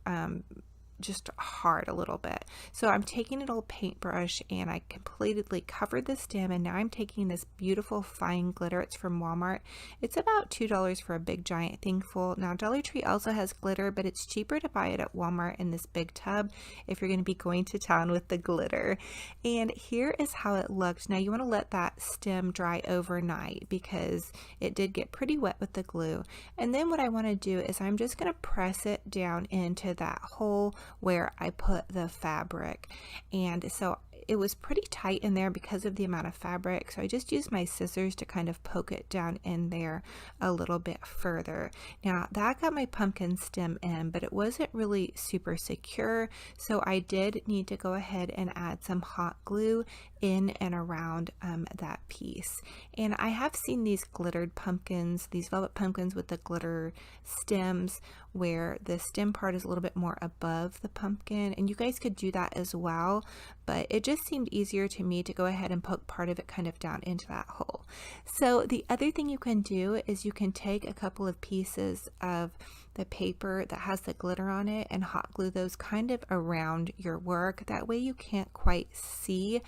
just hard a little bit. So I'm taking a little paintbrush and I completely covered the stem, and now I'm taking this beautiful fine glitter. It's from Walmart. It's about $2 for a big giant thing full. Now Dollar Tree also has glitter, but it's cheaper to buy it at Walmart in this big tub if you're going to be going to town with the glitter. And here is how it looked. Now you want to let that stem dry overnight because it did get pretty wet with the glue. And then what I want to do is I'm just going to press it down into that hole where I put the fabric. And so it was pretty tight in there because of the amount of fabric, so I just used my scissors to kind of poke it down in there a little bit further. Now that got my pumpkin stem in, but it wasn't really super secure, so I did need to go ahead and add some hot glue in and around that piece. And I have seen these glittered pumpkins, these velvet pumpkins with the glitter stems, where the stem part is a little bit more above the pumpkin, and you guys could do that as well, but it just seemed easier to me to go ahead and poke part of it kind of down into that hole. So the other thing you can do is you can take a couple of pieces of the paper that has the glitter on it and hot glue those kind of around your work. That way you can't quite see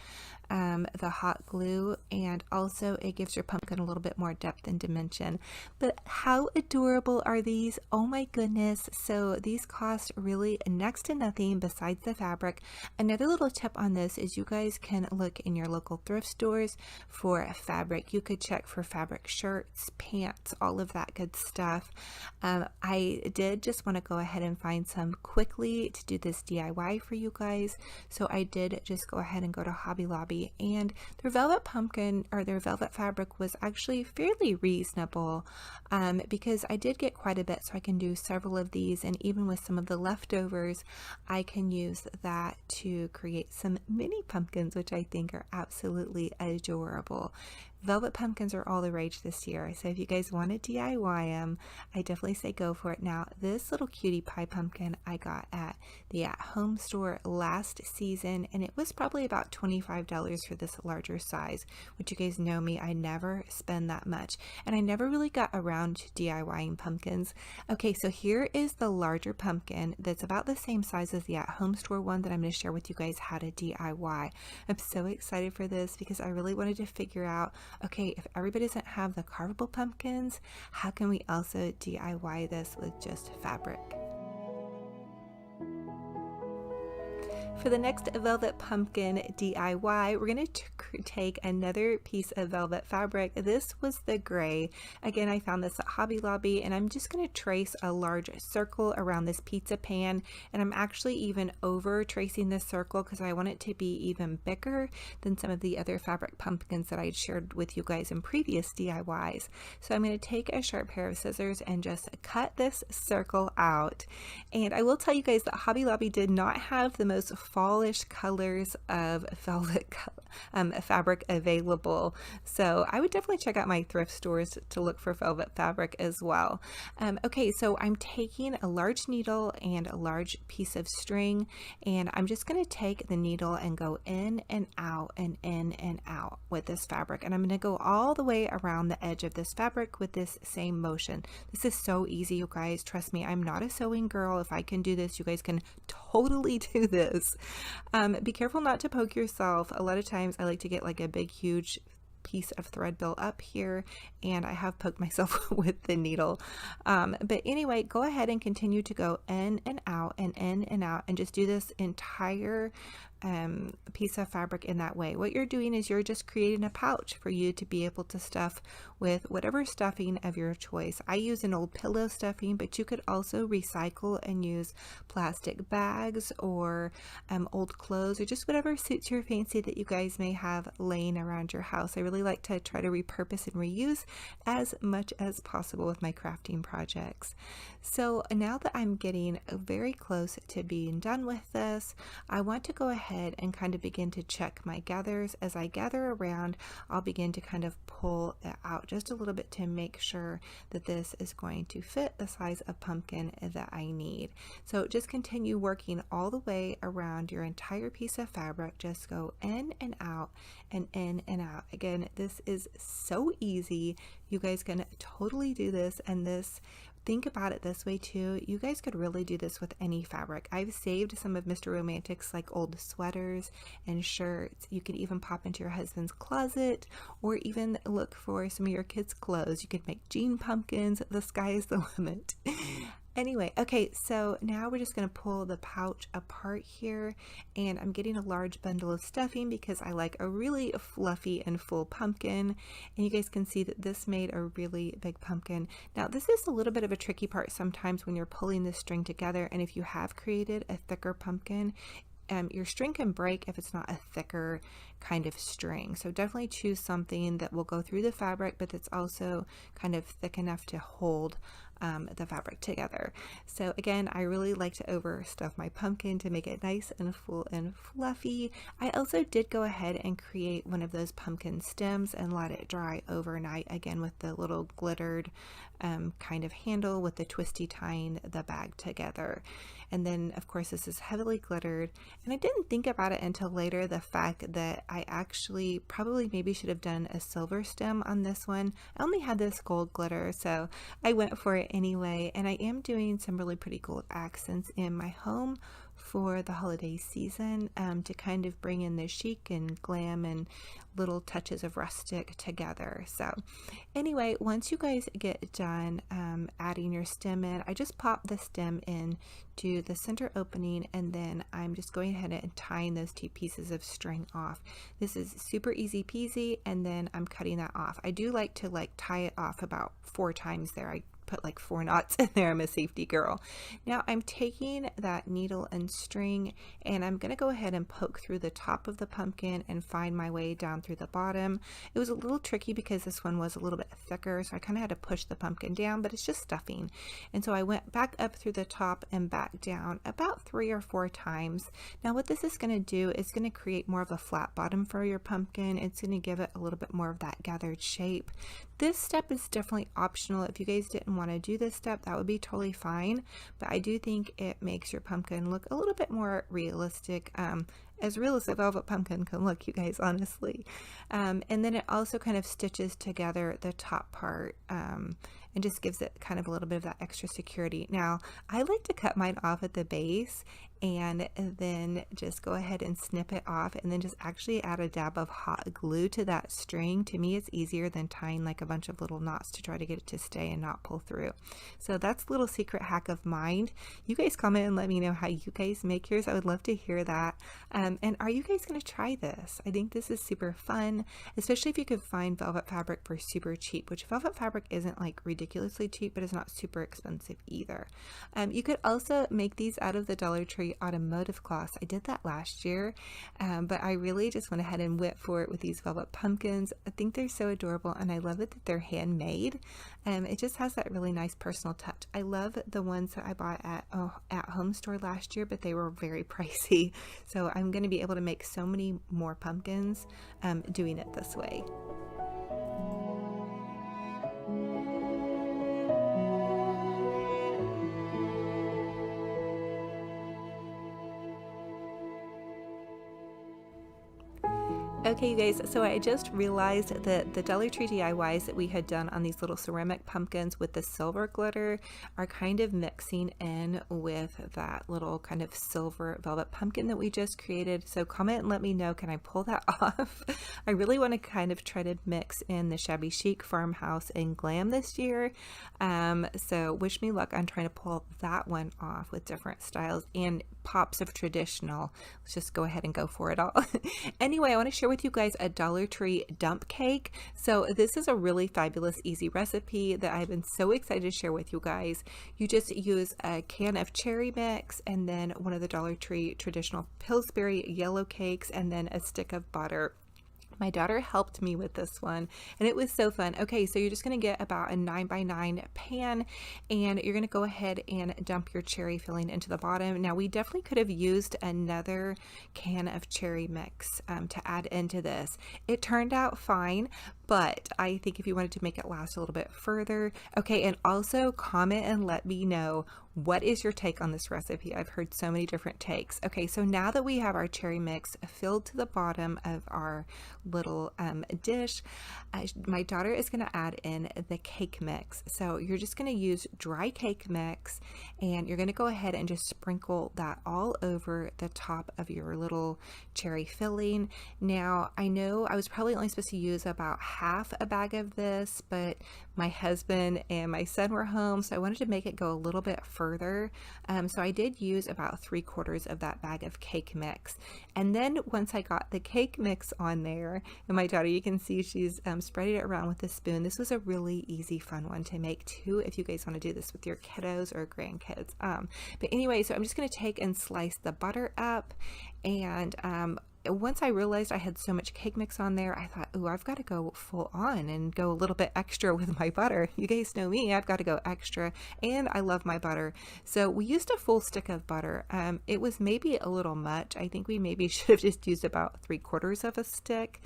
the hot glue, and also it gives your pumpkin a little bit more depth and dimension. But how adorable are these? Oh my goodness. So these cost really next to nothing besides the fabric. Another little tip on this is you guys can look in your local thrift stores for fabric. You could check for fabric shirts, pants, all of that good stuff. I did just want to go ahead and find some quickly to do this DIY for you guys. So I did just go ahead and go to Hobby Lobby, and their velvet pumpkin, or their velvet fabric, was actually fairly reasonable because I did get quite a bit, so I can do several of these, and even with some of the leftovers I can use that to create some mini pumpkins, which I think are absolutely adorable. Velvet pumpkins are all the rage this year, so if you guys want to DIY them, I definitely say go for it. Now, this little cutie pie pumpkin I got at the at-home store last season, and it was probably about $25 for this larger size, which you guys know me, I never spend that much, and I never really got around to DIYing pumpkins. Okay, so here is the larger pumpkin that's about the same size as the at-home store one that I'm going to share with you guys how to DIY. I'm so excited for this because I really wanted to figure out, okay, if everybody doesn't have the carvable pumpkins, how can we also DIY this with just fabric? For the next velvet pumpkin DIY, we're going to take another piece of velvet fabric. This was the gray. Again, I found this at Hobby Lobby, and I'm just going to trace a large circle around this pizza pan, and I'm actually even over tracing this circle because I want it to be even bigger than some of the other fabric pumpkins that I'd shared with you guys in previous DIYs. So I'm going to take a sharp pair of scissors and just cut this circle out. And I will tell you guys that Hobby Lobby did not have the most fallish colors of velvet fabric available, so I would definitely check out my thrift stores to look for velvet fabric as well. Okay, so I'm taking a large needle and a large piece of string, and I'm just going to take the needle and go in and out and in and out with this fabric, and I'm going to go all the way around the edge of this fabric with this same motion. This is so easy, you guys, trust me, I'm not a sewing girl. If I can do this, you guys can totally do this. Be careful not to poke yourself. A lot of times I like to get like a big huge piece of thread built up here, and I have poked myself with the needle. But anyway, go ahead and continue to go in and out and in and out, and just do this entire piece of fabric in that way. What you're doing is you're just creating a pouch for you to be able to stuff with whatever stuffing of your choice. I use an old pillow stuffing, but you could also recycle and use plastic bags or old clothes, or just whatever suits your fancy that you guys may have laying around your house. I really like to try to repurpose and reuse as much as possible with my crafting projects. So now that I'm getting very close to being done with this, I want to go ahead and kind of begin to check my gathers. As I gather around, I'll begin to kind of pull it out just a little bit to make sure that this is going to fit the size of pumpkin that I need. So just continue working all the way around your entire piece of fabric. Just go in and out and in and out. Again, this is so easy. You guys can totally do this, and this, think about it this way too, you guys could really do this with any fabric. I've saved some of Mr. Romantic's like old sweaters and shirts. You could even pop into your husband's closet, or even look for some of your kids' clothes. You could make jean pumpkins. The sky is the limit. Anyway, okay, so now we're just going to pull the pouch apart here, and I'm getting a large bundle of stuffing because I like a really fluffy and full pumpkin, and you guys can see that this made a really big pumpkin. Now, this is a little bit of a tricky part sometimes when you're pulling this string together, and if you have created a thicker pumpkin, your string can break if it's not a thicker kind of string. So definitely choose something that will go through the fabric, but that's also kind of thick enough to hold the fabric together. So again, I really like to overstuff my pumpkin to make it nice and full and fluffy. I also did go ahead and create one of those pumpkin stems and let it dry overnight, again with the little glittered kind of handle with the twisty tying the bag together. And then of course this is heavily glittered, and I didn't think about it until later, the fact that I actually probably maybe should have done a silver stem on this one. I only had this gold glitter, so I went for it anyway, and I am doing some really pretty cool accents in my home for the holiday season, to kind of bring in the chic and glam and little touches of rustic together. So anyway, once you guys get done adding your stem in, I just pop the stem in to the center opening, and then I'm just going ahead and tying those 2 pieces of string off. This is super easy peasy, and then I'm cutting that off. I do like to tie it off about 4 times there. I put like 4 knots in there. I'm a safety girl. Now I'm taking that needle and string, and I'm going to go ahead and poke through the top of the pumpkin and find my way down through the bottom. It was a little tricky because this one was a little bit thicker, so I kind of had to push the pumpkin down, but it's just stuffing. And so I went back up through the top and back down about 3 or 4 times. Now what this is going to do is going to create more of a flat bottom for your pumpkin. It's going to give it a little bit more of that gathered shape. This step is definitely optional. If you guys didn't want to do this step, that would be totally fine, but I do think it makes your pumpkin look a little bit more realistic, as real as a velvet pumpkin can look, you guys, honestly. And then it also kind of stitches together the top part, and just gives it kind of a little bit of that extra security. Now I like to cut mine off at the base and then just go ahead and snip it off, and then just actually add a dab of hot glue to that string. To me, it's easier than tying like a bunch of little knots to try to get it to stay and not pull through. So that's a little secret hack of mine. You guys comment and let me know how you guys make yours. I would love to hear that. And are you guys going to try this? I think this is super fun, especially if you could find velvet fabric for super cheap, which velvet fabric isn't like ridiculously cheap, but it's not super expensive either. You could also make these out of the Dollar Tree automotive cloths. I did that last year, but I really just went ahead and went for it with these velvet pumpkins. I think they're so adorable, and I love it that they're handmade. It just has that really nice personal touch. I love the ones that I bought at home store last year, but they were very pricey. So I'm going to be able to make so many more pumpkins doing it this way. Okay, you guys, so I just realized that the Dollar Tree DIYs that we had done on these little ceramic pumpkins with the silver glitter are kind of mixing in with that little kind of silver velvet pumpkin that we just created. So comment and let me know, can I pull that off? I really want to kind of try to mix in the shabby chic, farmhouse, and glam this year. So wish me luck on trying to pull that one off with different styles and pops of traditional. Let's just go ahead and go for it all. Anyway, I want to share with you guys a Dollar Tree dump cake. So this is a really fabulous, easy recipe that I've been so excited to share with you guys. You just use a can of cherry mix, and then one of the Dollar Tree traditional Pillsbury yellow cakes, and then a stick of butter. My daughter helped me with this one, and it was so fun. Okay, so you're just going to get about a 9x9 pan, and you're going to go ahead and dump your cherry filling into the bottom. Now, we definitely could have used another can of cherry mix to add into this. It turned out fine, but I think if you wanted to make it last a little bit further. Okay, and also comment and let me know, what is your take on this recipe? I've heard so many different takes. Okay, so now that we have our cherry mix filled to the bottom of our little dish, my daughter is going to add in the cake mix. So you're just going to use dry cake mix, and you're going to go ahead and just sprinkle that all over the top of your little cherry filling. Now, I know I was probably only supposed to use about half a bag of this, but my husband and my son were home, so I wanted to make it go a little bit further. So I did use about 3/4 of that bag of cake mix. And then once I got the cake mix on there, and my daughter, you can see she's spreading it around with a spoon. This was a really easy, fun one to make too, if you guys want to do this with your kiddos or grandkids. But anyway, so I'm just going to take and slice the butter up, and once I realized I had so much cake mix on there, I thought, ooh, I've got to go full on and go a little bit extra with my butter. You guys know me, I've got to go extra, and I love my butter. So we used a full stick of butter. It was maybe a little much. I think we maybe should have just used about 3/4 of a stick,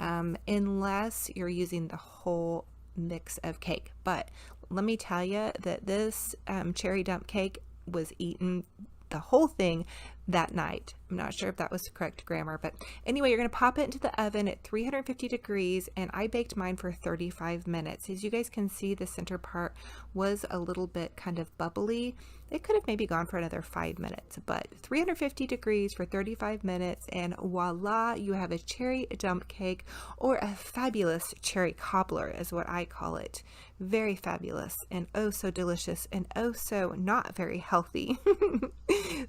unless you're using the whole mix of cake. But let me tell you that this cherry dump cake was eaten, the whole thing, that night. I'm not sure if that was correct grammar, but anyway, you're going to pop it into the oven at 350 degrees, and I baked mine for 35 minutes. As you guys can see, the center part was a little bit kind of bubbly. It could have maybe gone for another 5 minutes, but 350 degrees for 35 minutes, and voila, you have a cherry dump cake, or a fabulous cherry cobbler is what I call it. Very fabulous, and oh so delicious, and oh so not very healthy.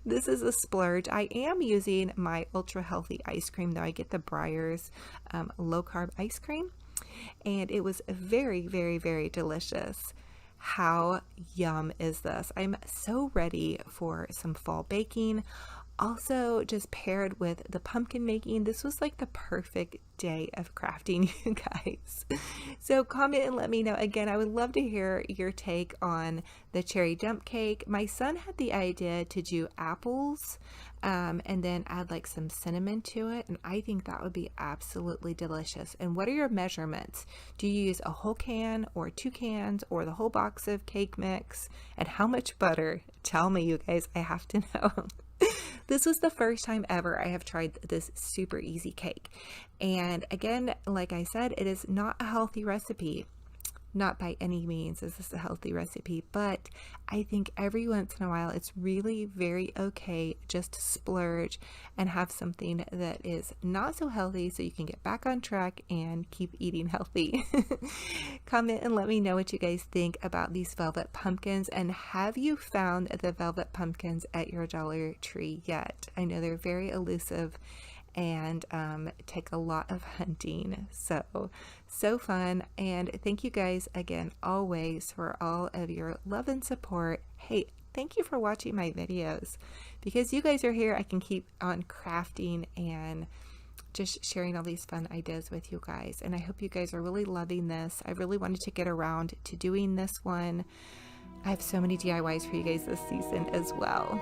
This is a splurge. I am using my ultra healthy ice cream though. I get the Breyers low carb ice cream, and it was very, very, very delicious. How yum is this? I'm so ready for some fall baking. Also, just paired with the pumpkin making, this was like the perfect day of crafting, you guys. So comment and let me know. Again, I would love to hear your take on the cherry dump cake. My son had the idea to do apples and then add like some cinnamon to it, and I think that would be absolutely delicious. And what are your measurements? Do you use a whole can or 2 cans or the whole box of cake mix? And how much butter? Tell me, you guys, I have to know. This was the first time ever I have tried this super easy cake. And again, like I said, it is not a healthy recipe. Not by any means is this a healthy recipe, but I think every once in a while it's really very okay just to splurge and have something that is not so healthy so you can get back on track and keep eating healthy. Comment and let me know what you guys think about these velvet pumpkins, and have you found the velvet pumpkins at your Dollar Tree yet? I know they're very elusive and take a lot of hunting. So fun. And thank you guys again always for all of your love and support. Hey, thank you for watching my videos. Because you guys are here, I can keep on crafting and just sharing all these fun ideas with you guys. And I hope you guys are really loving this. I really wanted to get around to doing this one. I have so many DIYs for you guys this season as well.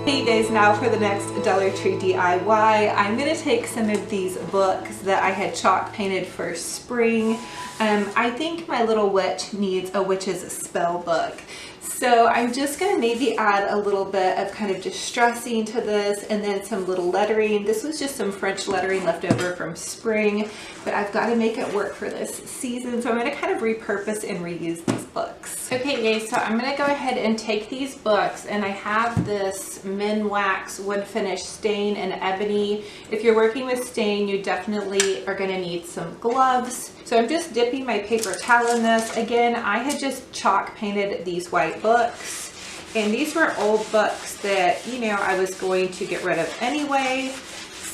Hey you guys, now for the next Dollar Tree DIY. I'm going to take some of these books that I had chalk painted for spring. I think my little witch needs a witch's spell book. So I'm just going to maybe add a little bit of kind of distressing to this, and then some little lettering. This was just some French lettering left over from spring, but I've got to make it work for this season. So I'm going to kind of repurpose and reuse these books. Okay guys, so I'm going to go ahead and take these books, and I have this Min Wax wood finish stain and ebony. If you're working with stain, you definitely are going to need some gloves. So I'm just dipping my paper towel in this. Again, I had just chalk painted these white books, and these were old books that, you know, I was going to get rid of anyway.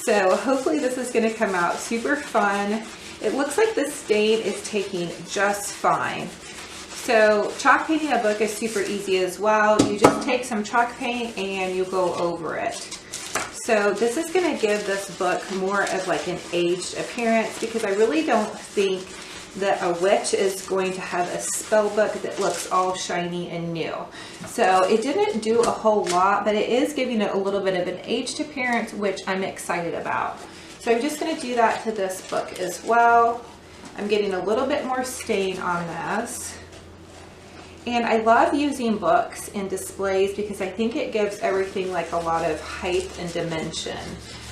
So hopefully this is going to come out super fun. It looks like the stain is taking just fine. So chalk painting a book is super easy as well. You just take some chalk paint and you go over it. So this is going to give this book more of like an aged appearance, because I really don't think that a witch is going to have a spell book that looks all shiny and new. So it didn't do a whole lot, but it is giving it a little bit of an aged appearance, which I'm excited about. So I'm just going to do that to this book as well. I'm getting a little bit more stain on this. And I love using books in displays because I think it gives everything like a lot of height and dimension.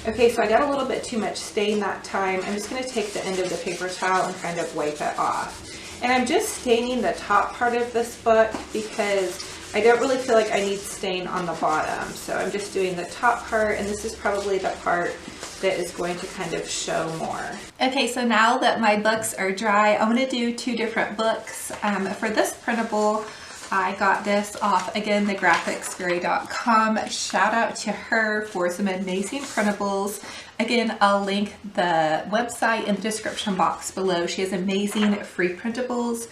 Okay, so I got a little bit too much stain that time. I'm just going to take the end of the paper towel and kind of wipe it off. And I'm just staining the top part of this book because I don't really feel like I need stain on the bottom. So I'm just doing the top part, and this is probably the part that is going to kind of show more. Okay, so now that my books are dry, I'm going to do two different books. For this printable, I got this off, again, the graphicsfairy.com. Shout out to her for some amazing printables. Again, I'll link the website in the description box below. She has amazing free printables.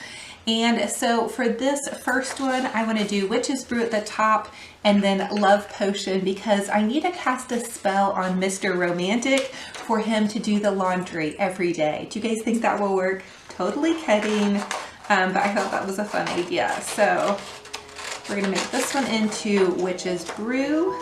And so for this first one, I want to do Witch's Brew at the top and then Love Potion, because I need to cast a spell on Mr. Romantic for him to do the laundry every day. Do you guys think that will work? Totally kidding. But I thought that was a fun idea. So we're gonna make this one into Witch's Brew.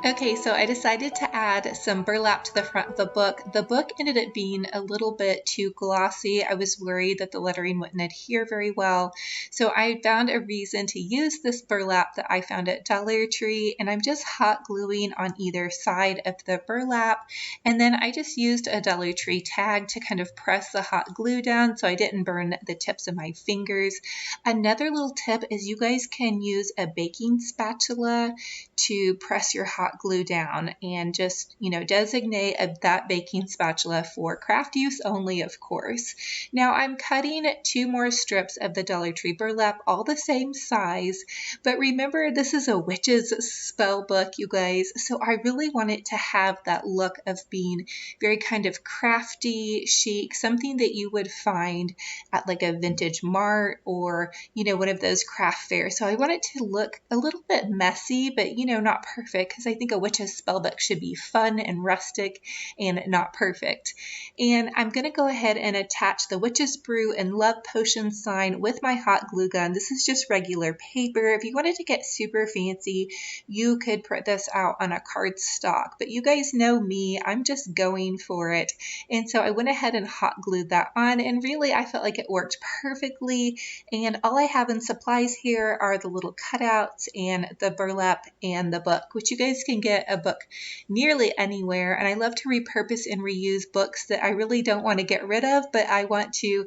Okay, so I decided to add some burlap to the front of the book. The book ended up being a little bit too glossy. I was worried that the lettering wouldn't adhere very well. So I found a reason to use this burlap that I found at Dollar Tree, and I'm just hot gluing on either side of the burlap. And then I just used a Dollar Tree tag to kind of press the hot glue down so I didn't burn the tips of my fingers. Another little tip is you guys can use a baking spatula to press your hot glue down, and just, designate that baking spatula for craft use only, of course. Now I'm cutting 2 more strips of the Dollar Tree burlap, all the same size, but remember this is a witch's spell book, you guys, so I really want it to have that look of being very kind of crafty, chic, something that you would find at like a vintage mart or, one of those craft fairs. So I want it to look a little bit messy, but not perfect, because I think a witch's spell book should be fun and rustic and not perfect. And I'm going to go ahead and attach the Witch's Brew and Love Potion sign with my hot glue gun. This is just regular paper. If you wanted to get super fancy, you could print this out on a cardstock, but you guys know me, I'm just going for it. And so I went ahead and hot glued that on, and really I felt like it worked perfectly. And all I have in supplies here are the little cutouts and the burlap and the book, which you guys can get a book nearly anywhere. And I love to repurpose and reuse books that I really don't want to get rid of, but I want to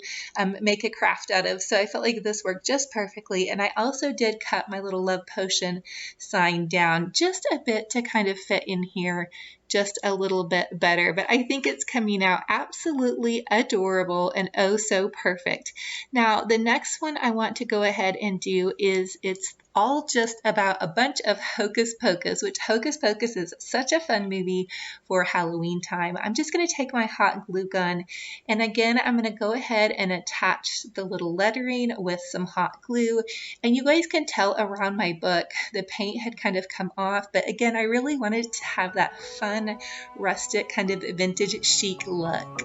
make a craft out of. So I felt like this worked just perfectly. And I also did cut my little Love Potion sign down just a bit to kind of fit in here just a little bit better, but I think it's coming out absolutely adorable and oh so perfect. Now the next one I want to go ahead and do is, it's all just about a bunch of Hocus Pocus, which Hocus Pocus is such a fun movie for Halloween time. I'm just going to take my hot glue gun, and again I'm going to go ahead and attach the little lettering with some hot glue. And you guys can tell around my book the paint had kind of come off, but again I really wanted to have that fun rustic kind of vintage chic look.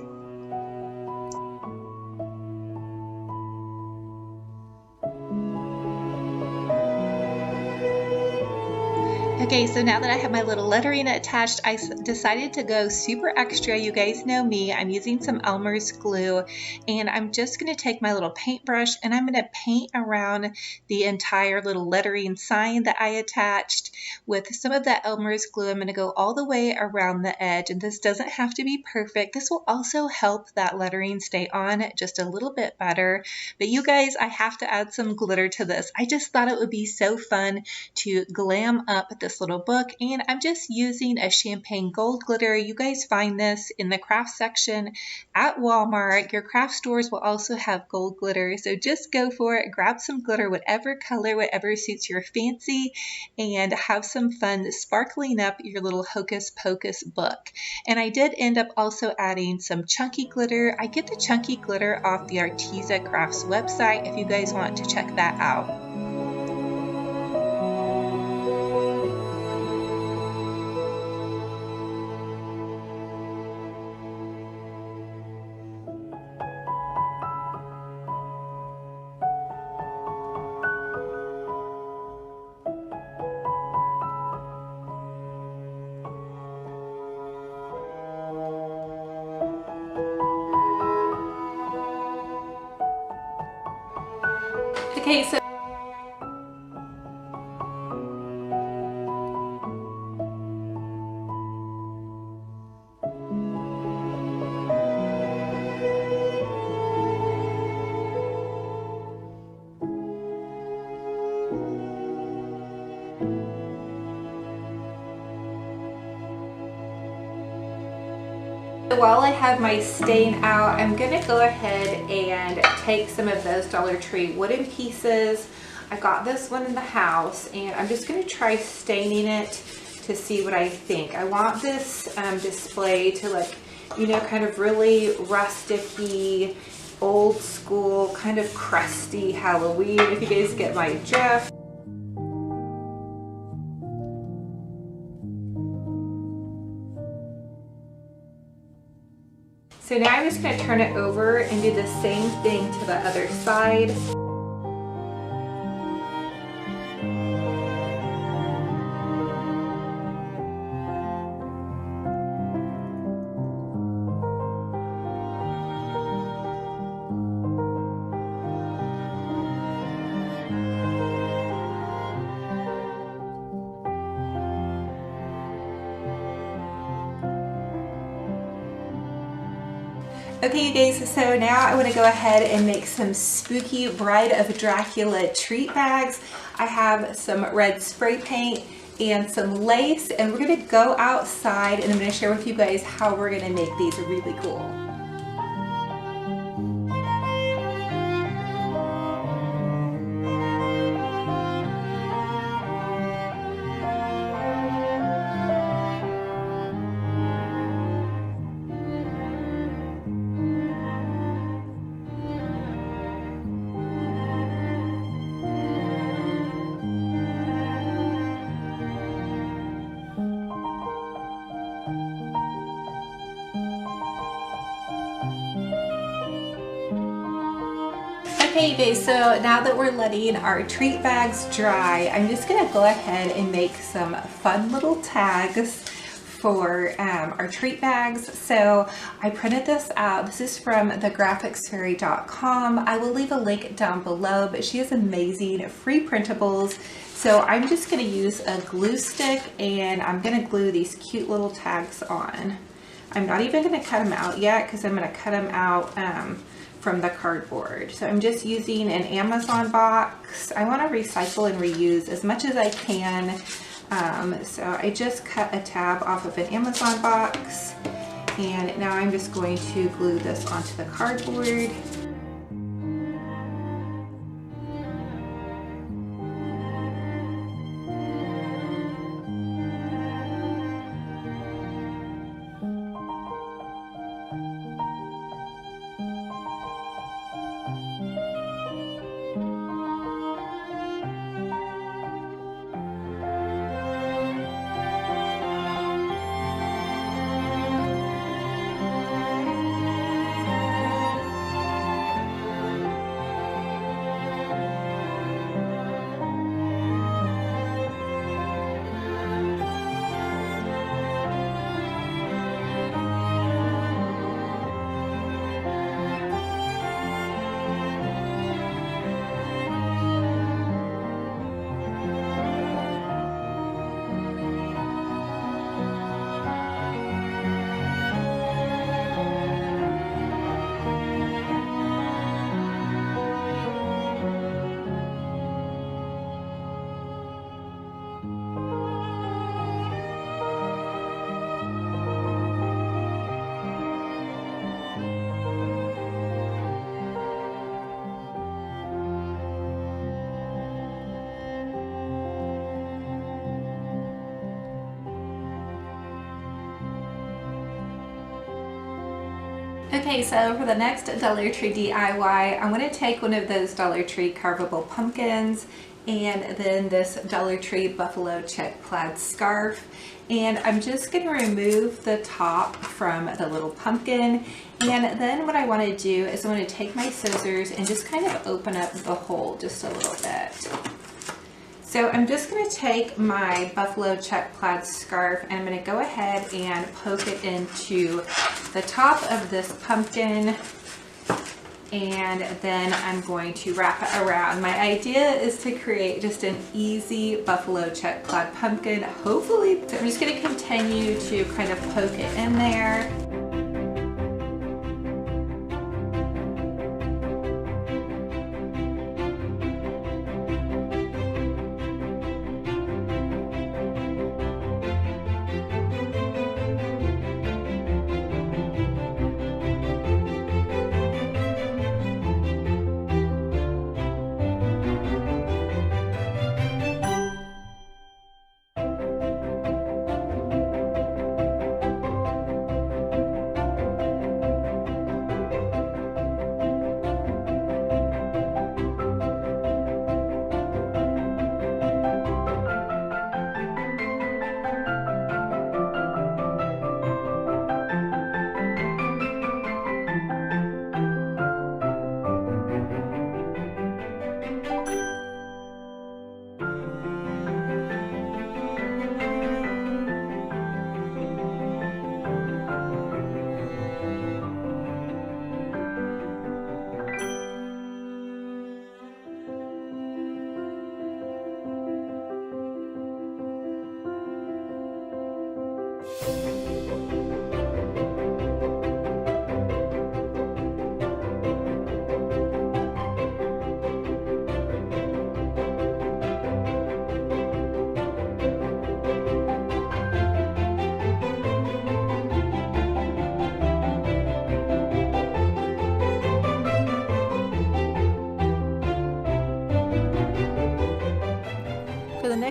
Okay, so now that I have my little lettering attached, I decided to go super extra. You guys know me, I'm using some Elmer's glue, and I'm just going to take my little paintbrush and I'm going to paint around the entire little lettering sign that I attached. With some of that Elmer's glue, I'm going to go all the way around the edge, and this doesn't have to be perfect. This will also help that lettering stay on just a little bit better. But you guys, I have to add some glitter to this. I just thought it would be so fun to glam up this little book, and I'm just using a champagne gold glitter. You guys find this in the craft section at Walmart. Your craft stores will also have gold glitter, so just go for it. Grab some glitter, whatever color, whatever suits your fancy, and have some fun sparkling up your little Hocus Pocus book. And I did end up also adding some chunky glitter. I get the chunky glitter off the Arteza Crafts website if you guys want to check that out. Okay, so While I have my stain out, I'm gonna go ahead and take some of those Dollar Tree wooden pieces. I got this one in the house and I'm just gonna try staining it to see what I think. I want this display to look, you know, kind of really rustic-y, old school, kind of crusty Halloween, if you guys get my drift. So now I'm just going to turn it over and do the same thing to the other side. Okay, you guys, so now I want to go ahead and make some spooky Bride of Dracula treat bags. I have some red spray paint and some lace, and we're going to go outside and I'm going to share with you guys how we're going to make these really cool. Okay, you guys, so now that we're letting our treat bags dry, I'm just gonna go ahead and make some fun little tags for our treat bags. So I printed this out. This is from thegraphicsfairy.com. I will leave a link down below, but she has amazing free printables. So I'm just gonna use a glue stick and I'm gonna glue these cute little tags on. I'm not even gonna cut them out yet because I'm gonna cut them out from the cardboard. So I'm just using an Amazon box. I want to recycle and reuse as much as I can. So I just cut a tab off of an Amazon box and now I'm just going to glue this onto the cardboard. Okay, so for the next Dollar Tree DIY, I'm going to take one of those Dollar Tree carvable pumpkins and then this Dollar Tree buffalo check plaid scarf, and I'm just going to remove the top from the little pumpkin, and then what I want to do is I want to take my scissors and just kind of open up the hole just a little bit. So I'm just going to take my buffalo check plaid scarf and I'm going to go ahead and poke it into the top of this pumpkin, and then I'm going to wrap it around. My idea is to create just an easy buffalo check plaid pumpkin, hopefully. So I'm just going to continue to kind of poke it in there.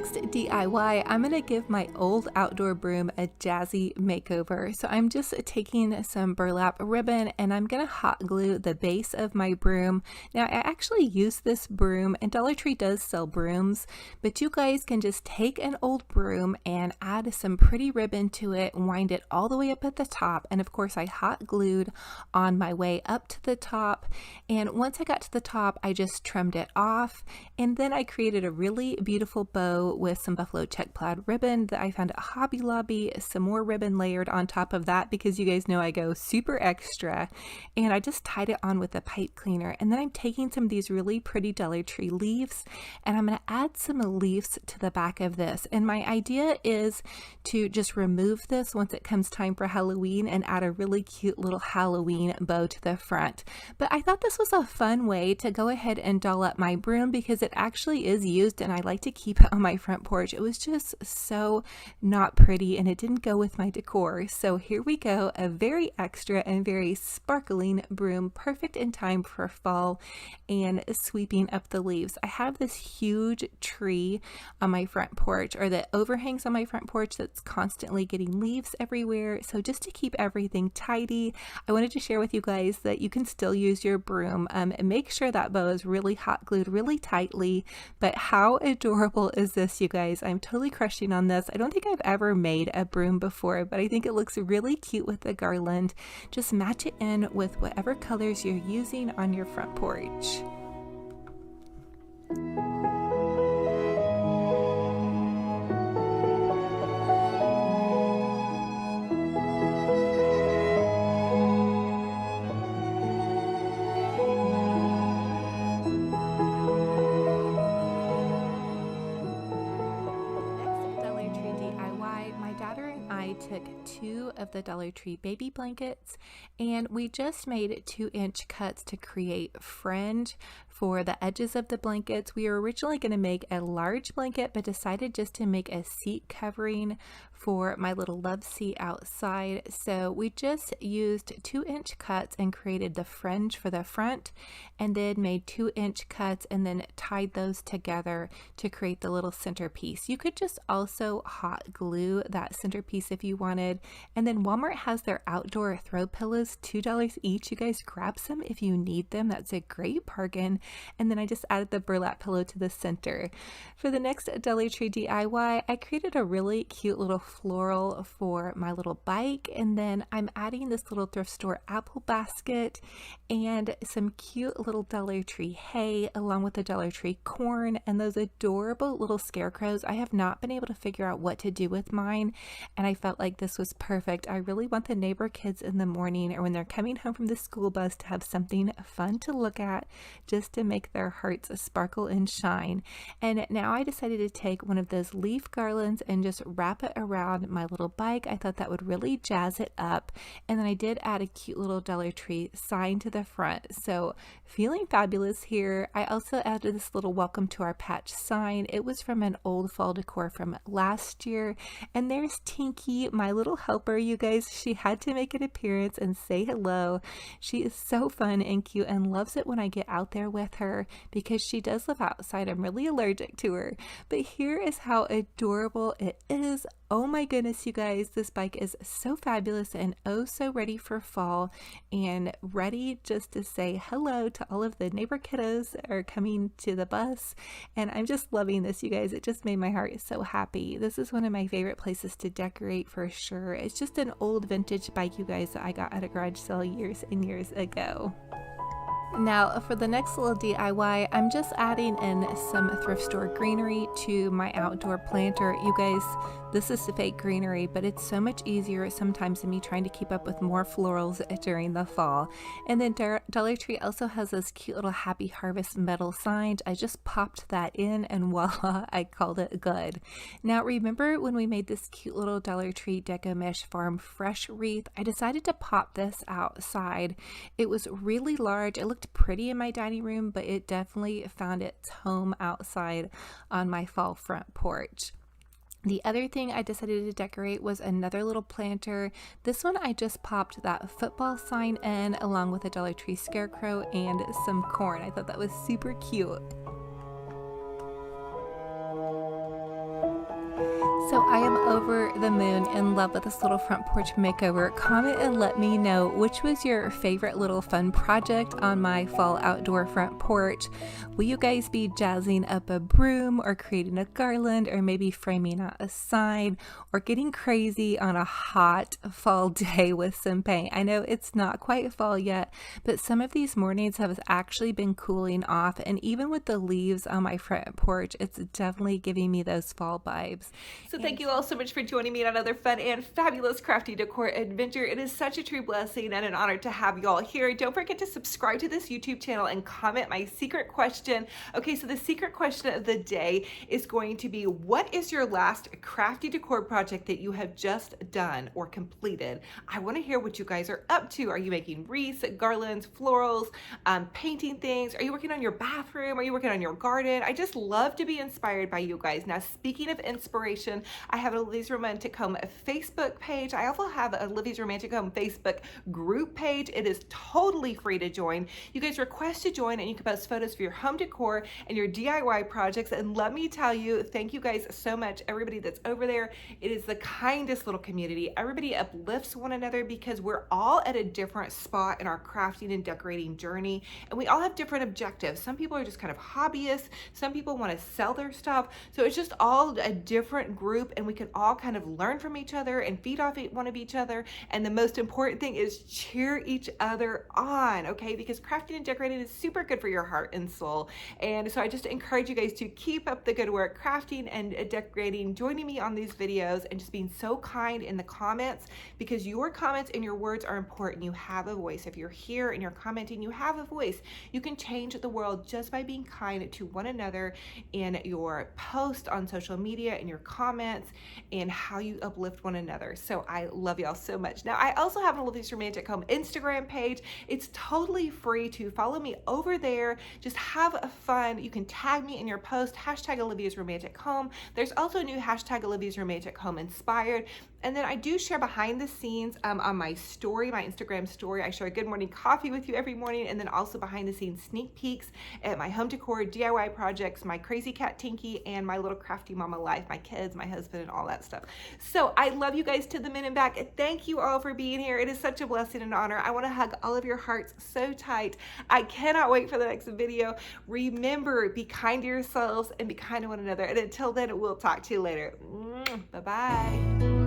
next DIY, I'm going to give my old outdoor broom a jazzy makeover. So I'm just taking some burlap ribbon and I'm going to hot glue the base of my broom. Now I actually use this broom, and Dollar Tree does sell brooms, but you guys can just take an old broom and add some pretty ribbon to it, wind it all the way up at the top, and of course I hot glued on my way up to the top. And once I got to the top, I just trimmed it off, and then I created a really beautiful bow with some buffalo check plaid ribbon that I found at Hobby Lobby, some more ribbon layered on top of that because you guys know I go super extra, and I just tied it on with a pipe cleaner. And then I'm taking some of these really pretty Dollar Tree leaves and I'm going to add some leaves to the back of this. And my idea is to just remove this once it comes time for Halloween and add a really cute little Halloween bow to the front. But I thought this was a fun way to go ahead and doll up my broom because it actually is used and I like to keep it on my front porch. It was just so not pretty and it didn't go with my decor. So here we go, a very extra and very sparkling broom, perfect in time for fall and sweeping up the leaves. I have this huge tree on my front porch, or that overhangs on my front porch, that's constantly getting leaves everywhere. So just to keep everything tidy, I wanted to share with you guys that you can still use your broom. And make sure that bow is really hot glued really tightly. But how adorable is this, you guys? I'm totally crushing on this. I don't think I've ever made a broom before, but I think it looks really cute with the garland. Just match it in with whatever colors you're using on your front porch. Took 2 of the Dollar Tree baby blankets and we just made 2-inch cuts to create fringe for the edges of the blankets. We were originally going to make a large blanket but decided just to make a seat covering for my little love seat outside. So we just used 2-inch cuts and created the fringe for the front, and then made 2-inch cuts and then tied those together to create the little centerpiece. You could just also hot glue that centerpiece if you wanted. And then Walmart has their outdoor throw pillows, $2 each. You guys grab some if you need them. That's a great bargain. And then I just added the burlap pillow to the center. For the next Dollar Tree DIY, I created a really cute little floral for my little bike, and then I'm adding this little thrift store apple basket and some cute little Dollar Tree hay along with the Dollar Tree corn and those adorable little scarecrows. I have not been able to figure out what to do with mine, and I felt like this was perfect. I really want the neighbor kids in the morning or when they're coming home from the school bus to have something fun to look at, just to make their hearts sparkle and shine. And now I decided to take one of those leaf garlands and just wrap it around my little bike. I thought that would really jazz it up. And then I did add a cute little Dollar Tree sign to the front. So feeling fabulous here. I also added this little welcome to our patch sign. It was from an old fall decor from last year. And there's Tinky, my little helper, you guys. She had to make an appearance and say hello. She is so fun and cute and loves it when I get out there with her because she does live outside. I'm really allergic to her. But here is how adorable it is. Oh my goodness, you guys, this bike is so fabulous and oh so ready for fall and ready just to say hello to all of the neighbor kiddos that are coming to the bus. And I'm just loving this, you guys. It just made my heart so happy. This is one of my favorite places to decorate for sure. It's just an old vintage bike, you guys, that I got at a garage sale years and years ago. Now for the next little DIY, I'm just adding in some thrift store greenery to my outdoor planter. You guys, this is fake greenery, but it's so much easier sometimes than me trying to keep up with more florals during the fall. And then Dollar Tree also has this cute little Happy Harvest metal sign. I just popped that in and voila, I called it good. Now remember when we made this cute little Dollar Tree Deco Mesh Farm Fresh wreath? I decided to pop this outside. It was really large. It looked pretty in my dining room, but it definitely found its home outside on my fall front porch. The other thing I decided to decorate was another little planter. This one I just popped that football sign in along with a Dollar Tree scarecrow and some corn. I thought that was super cute. over the moon, in love with this little front porch makeover. Comment and let me know which was your favorite little fun project on my fall outdoor front porch. Will you guys be jazzing up a broom or creating a garland or maybe framing out a sign or getting crazy on a hot fall day with some paint? I know it's not quite fall yet, but some of these mornings have actually been cooling off, and even with the leaves on my front porch, it's definitely giving me those fall vibes. So thank you all so much for joining me on another fun and fabulous crafty decor adventure. It is such a true blessing and an honor to have you all here. Don't forget to subscribe to this YouTube channel and comment my secret question. Okay, so the secret question of the day is going to be, what is your last crafty decor project that you have just done or completed? I want to hear what you guys are up to. Are you making wreaths, garlands, florals, painting things? Are you working on your bathroom? Are you working on your garden? I just love to be inspired by you guys. Now, speaking of inspiration, I have Olivia's Romantic Home Facebook page. I also have Olivia's Romantic Home Facebook group page. It is totally free to join. You guys request to join and you can post photos for your home decor and your DIY projects. And let me tell you, thank you guys so much, everybody that's over there. It is the kindest little community. Everybody uplifts one another because we're all at a different spot in our crafting and decorating journey. And we all have different objectives. Some people are just kind of hobbyists. Some people want to sell their stuff. So it's just all a different group, and we can all kind of learn from each other and feed off one of each other. And the most important thing is cheer each other on, okay? Because crafting and decorating is super good for your heart and soul. And so I just encourage you guys to keep up the good work, crafting and decorating, joining me on these videos, and just being so kind in the comments, because your comments and your words are important. You have a voice. If you're here and you're commenting, you have a voice. You can change the world just by being kind to one another in your post on social media, in your comments, and how you uplift one another. So I love y'all so much. Now, I also have an Olivia's Romantic Home Instagram page. It's totally free to follow me over there. Just have fun. You can tag me in your post, hashtag Olivia's Romantic Home. There's also a new hashtag Olivia's Romantic Home Inspired. And then I do share behind the scenes on my story, my Instagram story. I share a good morning coffee with you every morning, and then also behind the scenes sneak peeks at my home decor, DIY projects, my crazy cat Tinky, and my little crafty mama life, my kids, my husband, and all that stuff. So I love you guys to the moon and back. Thank you all for being here. It is such a blessing and honor. I want to hug all of your hearts so tight. I cannot wait for the next video. Remember, be kind to yourselves and be kind to one another. And until then, we'll talk to you later. Bye-bye.